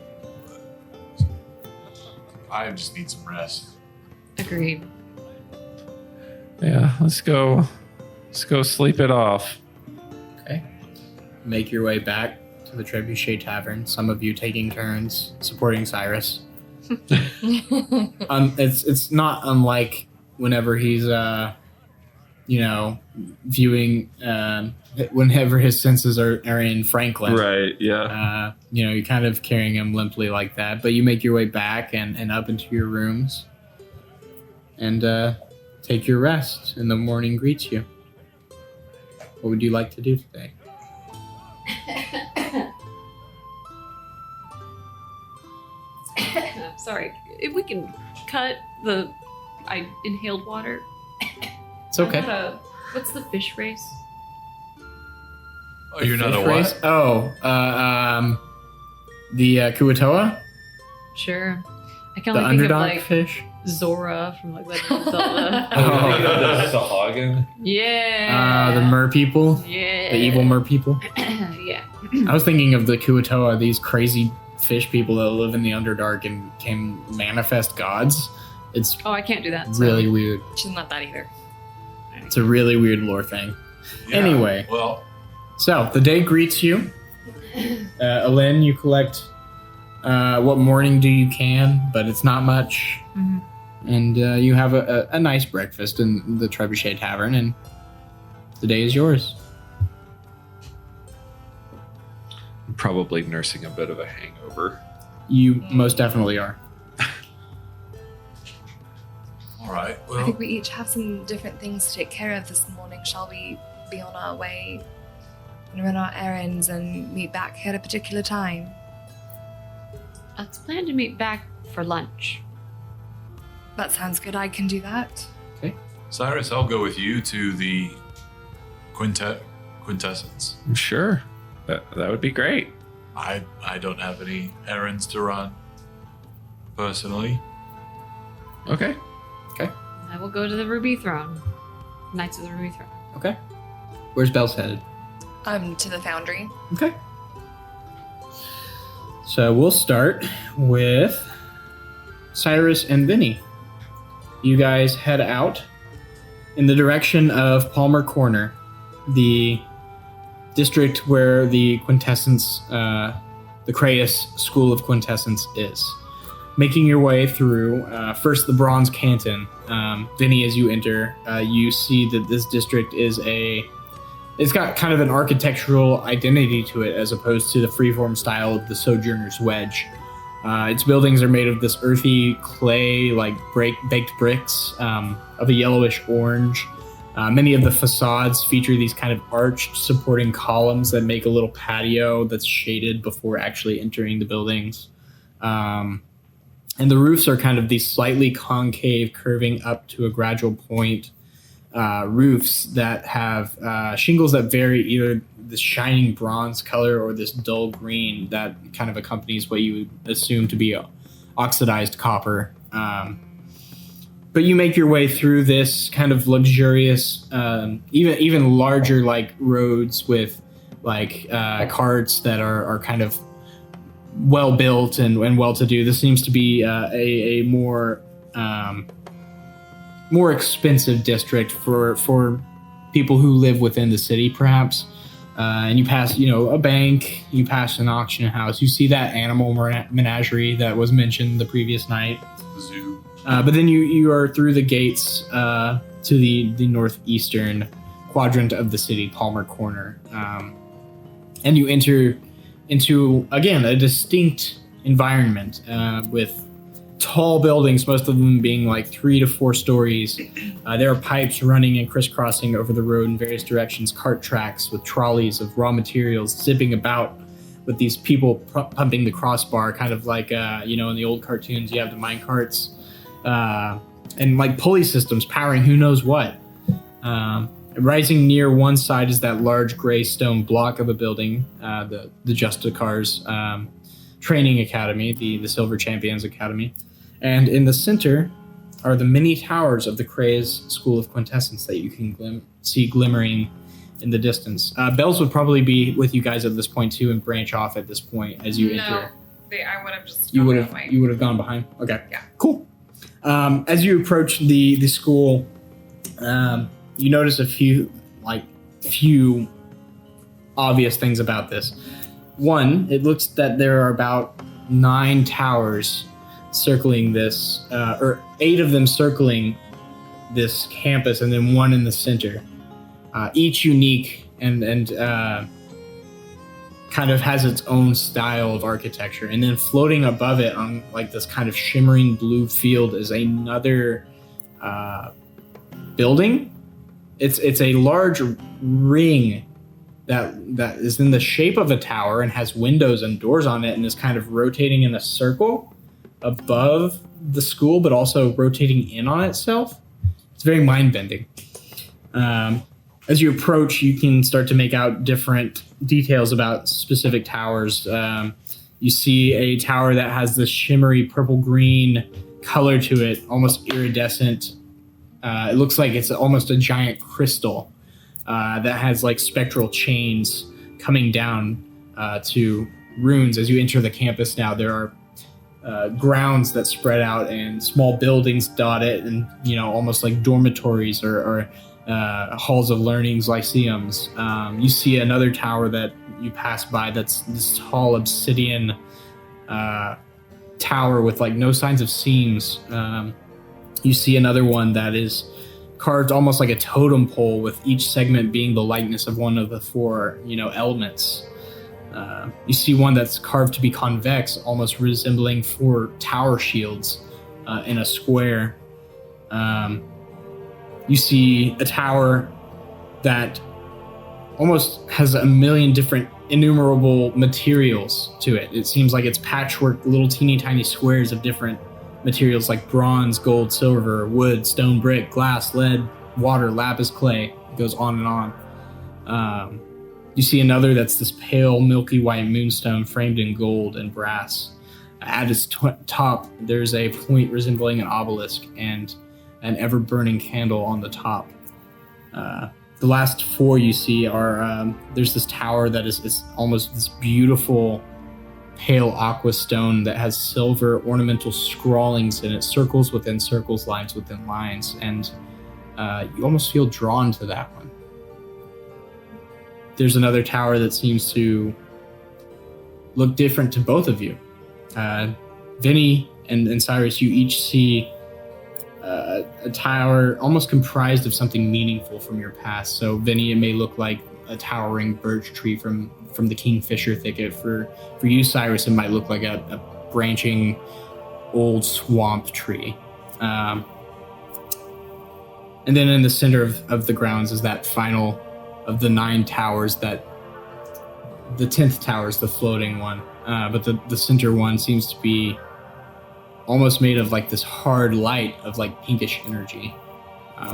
I just need some rest. Agreed. Yeah, let's go sleep it off. Okay. Make your way back to the Trebuchet Tavern. Some of you taking turns supporting Cyrus. It's not unlike whenever he's viewing whenever his senses are in Franklin. Right, yeah. You're kind of carrying him limply like that, but you make your way back and up into your rooms and take your rest, and the morning greets you. What would you like to do today? Sorry, if we can cut I inhaled water. It's okay. What's the fish race? Oh, you're not a Fish what? race? The Kuatoa? Sure. I can The only think of underdog like fish? Zora from like Legend of Zelda. The Sahagin? Yeah. The mer people? Yeah. The evil mer people? Yeah. I was thinking of the Kuatoa, these crazy fish people that live in the Underdark and can manifest gods. It's Oh, I can't do that. so- really weird. She's not that either. It's a really weird lore thing. Yeah, Anyway. Well, So, the day greets you. Alin, you collect what mourning do you can, but it's not much. Mhm. And you have a nice breakfast in the Trebuchet Tavern, and the day is yours. I'm probably nursing a bit of a hangover. You most definitely are. all right. I Well, think we each have some different things to take care of this morning. Shall we be on our way and run our errands and meet back here at a particular time? Let's plan to meet back for lunch. That sounds good. I can do that. Cyrus, I'll go with you to the quintessence. Sure. That would be great. I don't have any errands to run personally. Okay. I will go to the Ruby Throne. Knights of the Ruby Throne. Okay. Where's Bells headed? To the foundry. Okay. So we'll start with Cyrus and Vinny. You guys head out in the direction of Palmer Corner, the district where the Quintessence, the Craeus School of Quintessence is. Making your way through, first the Bronze Canton. Vinny, as you enter, you see that this district is it's got kind of an architectural identity to it as opposed to the freeform style of the Sojourner's Wedge. Its buildings are made of this earthy clay, like baked bricks of a yellowish orange. Many of the facades feature these kind of arched supporting columns that make a little patio that's shaded before actually entering the buildings. And the roofs are kind of these slightly concave, curving up to a gradual point roofs that have shingles that vary either this shining bronze color or this dull green that kind of accompanies what you would assume to be oxidized copper. But you make your way through this kind of luxurious, even larger like roads with like carts that are kind of well built and well to do. This seems to be a more expensive district for people who live within the city, perhaps. And you pass, a bank. You pass an auction house. You see that animal menagerie that was mentioned the previous night. Zoo. But then you are through the gates to the northeastern quadrant of the city, Palmer Corner, and you enter into, again, a distinct environment with tall buildings, most of them being like 3 to 4 stories. There are pipes running and crisscrossing over the road in various directions, cart tracks with trolleys of raw materials zipping about with these people pumping the crossbar, kind of like, in the old cartoons, you have the mine carts and like pulley systems powering who knows what. Rising near one side is that large gray stone block of a building, the Justicar's training academy, the Silver Champions Academy. And in the center are the many towers of the Craeus School of Quintessence that you can see glimmering in the distance. Bells would probably be with you guys at this point too and branch off at this point as you enter. I would have just. You gone would that have way. you would have gone behind. Okay. Yeah. Cool. As you approach the school, you notice a few obvious things about this. One, it looks that there are about 9 towers circling this, or 8 of them circling this campus, and then 1 in the center. Each unique and kind of has its own style of architecture. And then floating above it on like this kind of shimmering blue field is another building. It's a large ring that is in the shape of a tower and has windows and doors on it and is kind of rotating in a circle above the school, but also rotating in on itself. It's very mind-bending. As you approach, you can start to make out different details about specific towers. You see a tower that has this shimmery purple-green color to it, almost iridescent. It looks like it's almost a giant crystal that has like spectral chains coming down to runes. As you enter the campus now, there are grounds that spread out and small buildings dot it, and almost like dormitories or halls of learnings, lyceums. You see another tower that you pass by that's this tall obsidian tower with like no signs of seams. You see another one that is carved almost like a totem pole, with each segment being the likeness of one of the 4 elements. You see one that's carved to be convex, almost resembling 4 tower shields in a square. You see a tower that almost has a million different innumerable materials to it. It seems like it's patchwork, little teeny tiny squares of different materials like bronze, gold, silver, wood, stone, brick, glass, lead, water, lapis, clay. It goes on and on. You see another that's this pale, milky white moonstone framed in gold and brass. At its top, there's a point resembling an obelisk and an ever-burning candle on the top. The last 4 you see are, there's this tower that is almost this beautiful pale aqua stone that has silver ornamental scrawlings in it, circles within circles, lines within lines, and you almost feel drawn to that one. There's another tower that seems to look different to both of you. Vinny and Cyrus, you each see a tower almost comprised of something meaningful from your past. So Vinny, it may look like a towering birch tree from the Kingfisher thicket. For you, Cyrus, it might look like a branching old swamp tree. And then in the center of the grounds is that final of the 9 towers, that the 10th tower is the floating one. But the center one seems to be almost made of like this hard light of like pinkish energy.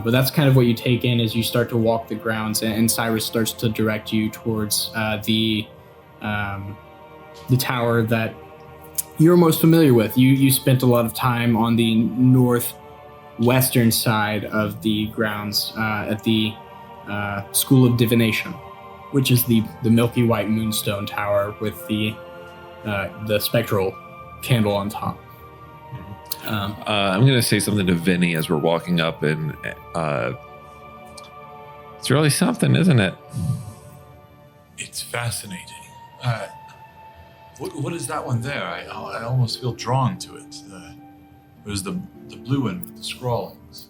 But that's kind of what you take in as you start to walk the grounds, and Cyrus starts to direct you towards the tower that you're most familiar with. You spent a lot of time on the northwestern side of the grounds at the School of Divination, which is the milky white moonstone tower with the spectral candle on top. I'm going to say something to Vinny as we're walking up, and it's really something, isn't it? It's fascinating. What is that one there? I almost feel drawn to it. There's the blue one with the scrawlings.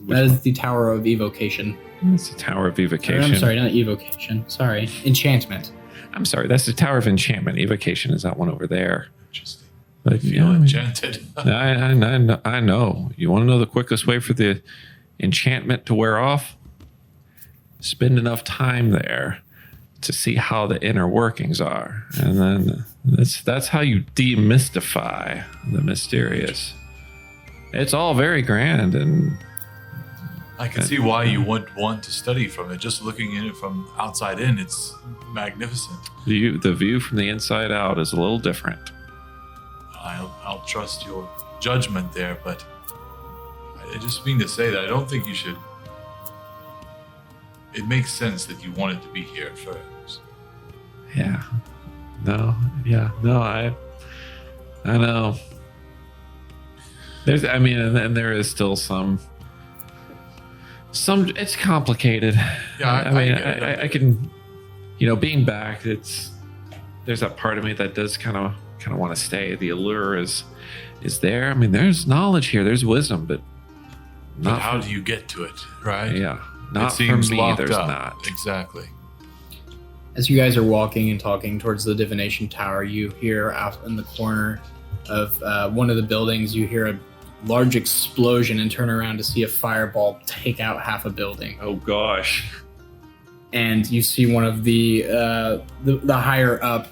That is the Tower of Evocation. It's the Tower of Evocation. I'm sorry, not Evocation. Sorry, Enchantment. I'm sorry, that's the Tower of Enchantment. Evocation is that one over there. Interesting. But Feel enchanted. I know. You want to know the quickest way for the enchantment to wear off? Spend enough time there to see how the inner workings are, and then that's how you demystify the mysterious. It's all very grand, and I can see why you would want to study from it. Just looking at it from outside in, it's magnificent. the view from the inside out is a little different. I'll trust your judgment there, but I just mean to say that I don't think you should. It makes sense that you wanted to be here first. Yeah. No. I know. And there is still some. It's complicated. Yeah, I can, being back. There's that part of me that does kind of want to stay. The allure is there. I mean, there's knowledge here. There's wisdom, but But how do you get to it, right? Yeah, not it seems for me. locked There's up. not. Exactly. As you guys are walking and talking towards the divination tower, you hear out in the corner of one of the buildings, you hear a large explosion and turn around to see a fireball take out half a building. Oh gosh. And you see one of the higher up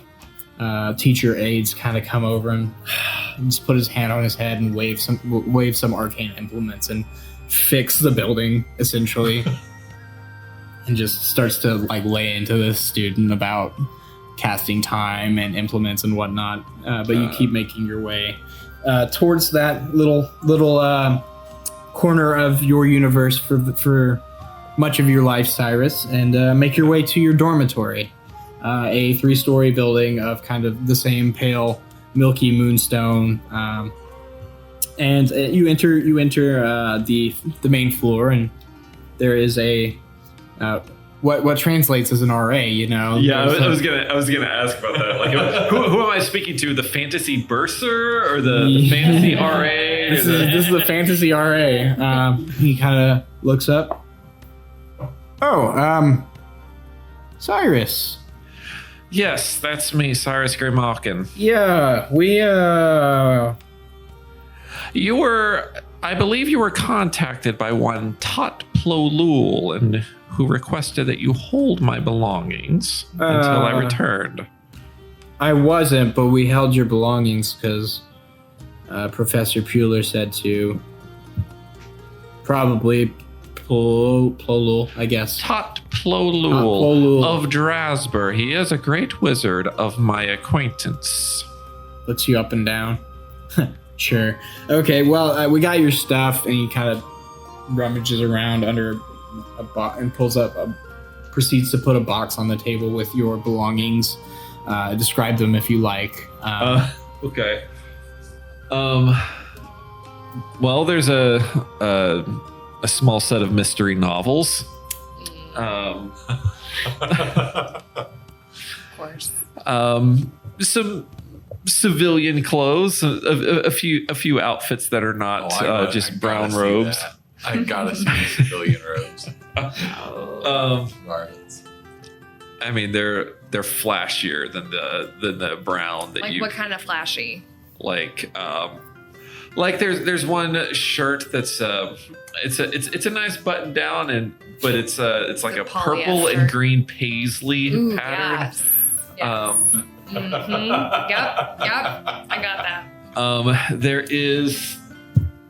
teacher aides kind of come over and just put his hand on his head and wave some arcane implements and fix the building essentially. And just starts to lay into this student about casting time and implements and whatnot. But you keep making your way towards that little corner of your universe for much of your life, Cyrus, and make your way to your dormitory, a 3-story building of kind of the same pale, milky moonstone. And you enter the main floor, and there is a what translates as an RA, Yeah, I was gonna ask about that. Like, who am I speaking to? The fantasy bursar or the fantasy RA? This is the fantasy RA. He kind of looks up. Oh, Cyrus. Yes, that's me, Cyrus Greymalkin. Yeah, I believe you were contacted by one Tot Plolul, and who requested that you hold my belongings until I returned. I wasn't, but we held your belongings because Professor Puler said to. Probably Plolul, I guess. Tot Plolul Plolul of Drasber. He is a great wizard of my acquaintance. Looks you up and down. Sure. Okay, well, we got your stuff, and he kind of rummages around under a box and proceeds to put a box on the table with your belongings. Describe them if you like. Okay. Well, there's a small set of mystery novels. Of course. Some civilian clothes, a few outfits that are not just brown robes. I gotta see the civilian robes. Garments. I mean, they're flashier than the brown that What kind of flashy? Like there's one shirt that's it's a nice button down but it's like a purple and green paisley pattern. Yes. Yep. I got that. There is,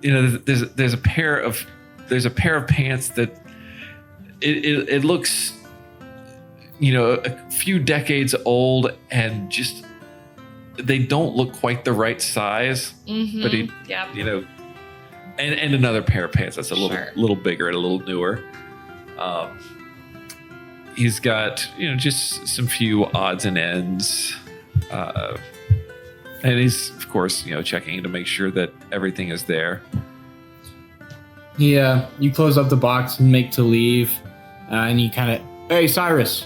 there's a pair of pants that it looks, a few decades old and just they don't look quite the right size. Mm-hmm. But and another pair of pants that's a little bigger and a little newer. He's got just some few odds and ends. And he's, of course, checking to make sure that everything is there. Yeah, you close up the box and make to leave, and you kind of, hey, Cyrus.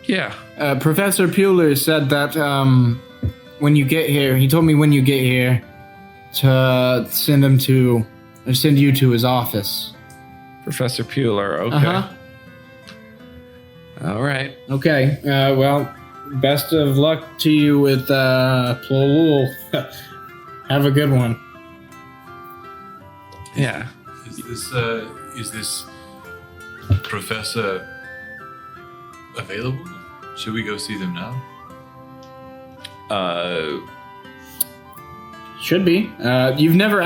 Yeah. Professor Puler said that when you get here, he told me when you get here to send you to his office. Professor Puler, okay. Uh-huh. All right. Okay, well, best of luck to you with Plolul. Have a good one. Yeah. Is this professor available? Should we go see them now? Should be. You've never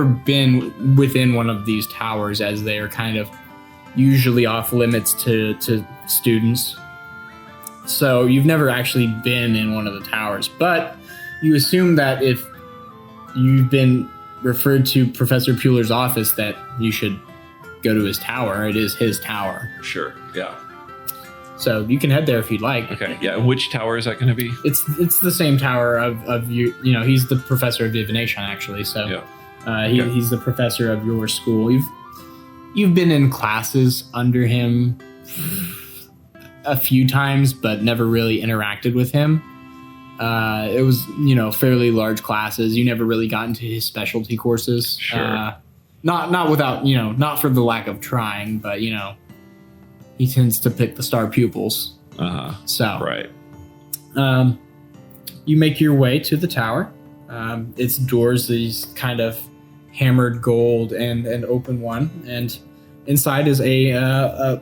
been within one of these towers, as they are kind of usually off limits to students. So you've never actually been in one of the towers, but you assume that if you've been referred to Professor Puler's office, that you should go to his tower. It is his tower. Sure. Yeah. So you can head there if you'd like. Okay, yeah. And which tower is that going to be? It's the same tower of you. You know, he's the professor of divination, actually. So he's the professor of your school. You've been in classes under him a few times, but never really interacted with him. It was, fairly large classes. You never really got into his specialty courses. Sure. Not without, not for the lack of trying, but, he tends to pick the star pupils. So, Right. You make your way to the tower. Its doors, these kind of hammered gold and an open one. And inside is a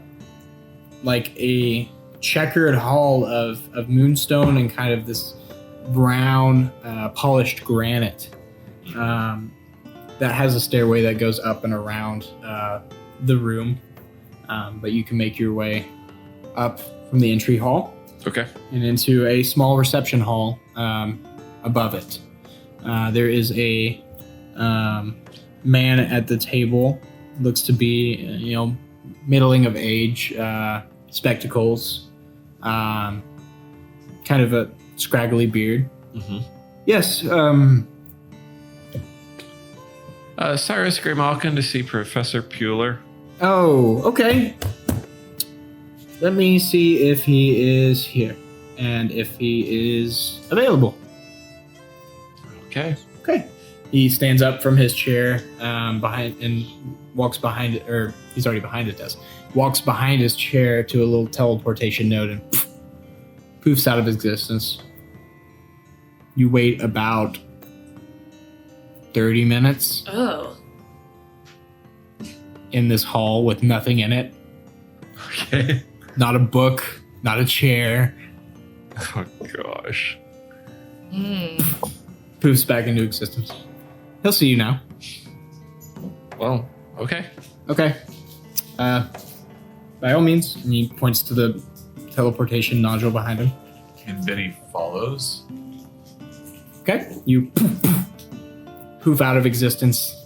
checkered hall of moonstone and kind of this brown polished granite that has a stairway that goes up and around the room, but you can make your way up from the entry hall Okay. and into a small reception hall above it. There is a man at the table, looks to be middling of age, spectacles, kind of a scraggly beard. Mm-hmm. Yes. Cyrus Graymalkin to see Professor Pueller. Oh, okay. Let me see if he is here and if he is available. Okay. Okay. He stands up from his chair behind and walks behind it, or he's already behind his desk. Walks behind his chair to a little teleportation node and poofs out of existence. You wait about 30 minutes Oh. in this hall with nothing in it. Okay. Not a book, not a chair. Oh gosh. Poofs back into existence. He'll see you now. Well, okay. Okay. By all means. And he points to the teleportation nodule behind him. And then he follows. Okay. You poof out of existence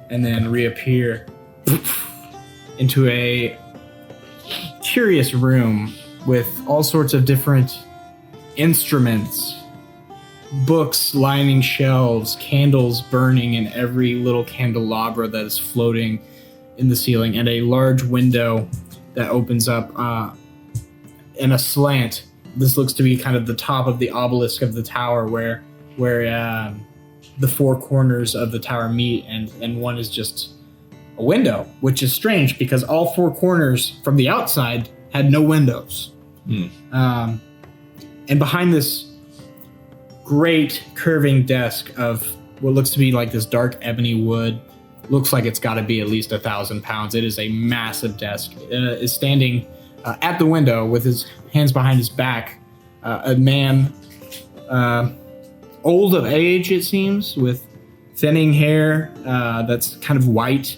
and then reappear into a curious room with all sorts of different instruments, books lining shelves, candles burning in every little candelabra that is floating in the ceiling, and a large window that opens up in a slant. This looks to be kind of the top of the obelisk of the tower where the four corners of the tower meet, and one is just a window, which is strange because all four corners from the outside had no windows. And behind this great curving desk of what looks to be like this dark ebony wood, looks like it's got to be at least 1,000 pounds. It is a massive desk. Is standing at the window with his hands behind his back, a man, old of age, it seems, with thinning hair that's kind of white,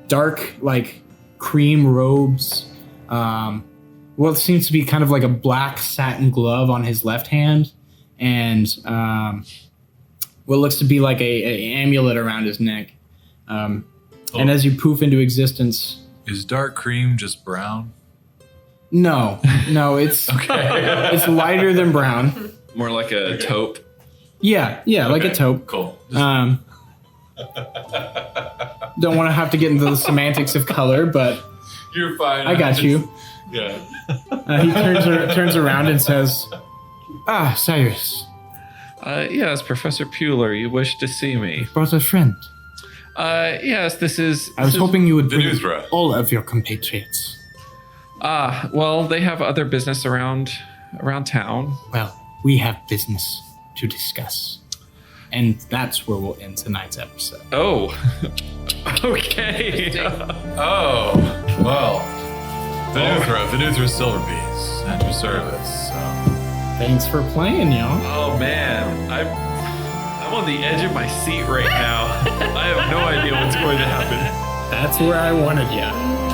dark, like cream robes. What seems to be kind of like a black satin glove on his left hand, and what looks to be like a amulet around his neck. And as you poof into existence, Is dark cream just brown? no, it's it's lighter than brown. More like a taupe. Yeah, like a Okay, taupe. Cool. Don't want to have to get into the semantics of color, but You're fine. I got you. Yeah. He turns around and says, "Ah, Cyrus, Yes, Professor Pueller, you wish to see me. brought a friend. Yes, this is... I was hoping you would bring Venuthra. all of your compatriots. Well, they have other business around town. Well, we have business to discuss. And that's where we'll end tonight's episode. Oh. Okay. Oh, well. Venuthra Silverbees at your service. So. Thanks for playing, y'all. Oh man, I'm on the edge of my seat right now. I have no idea what's going to happen. That's where I wanted you.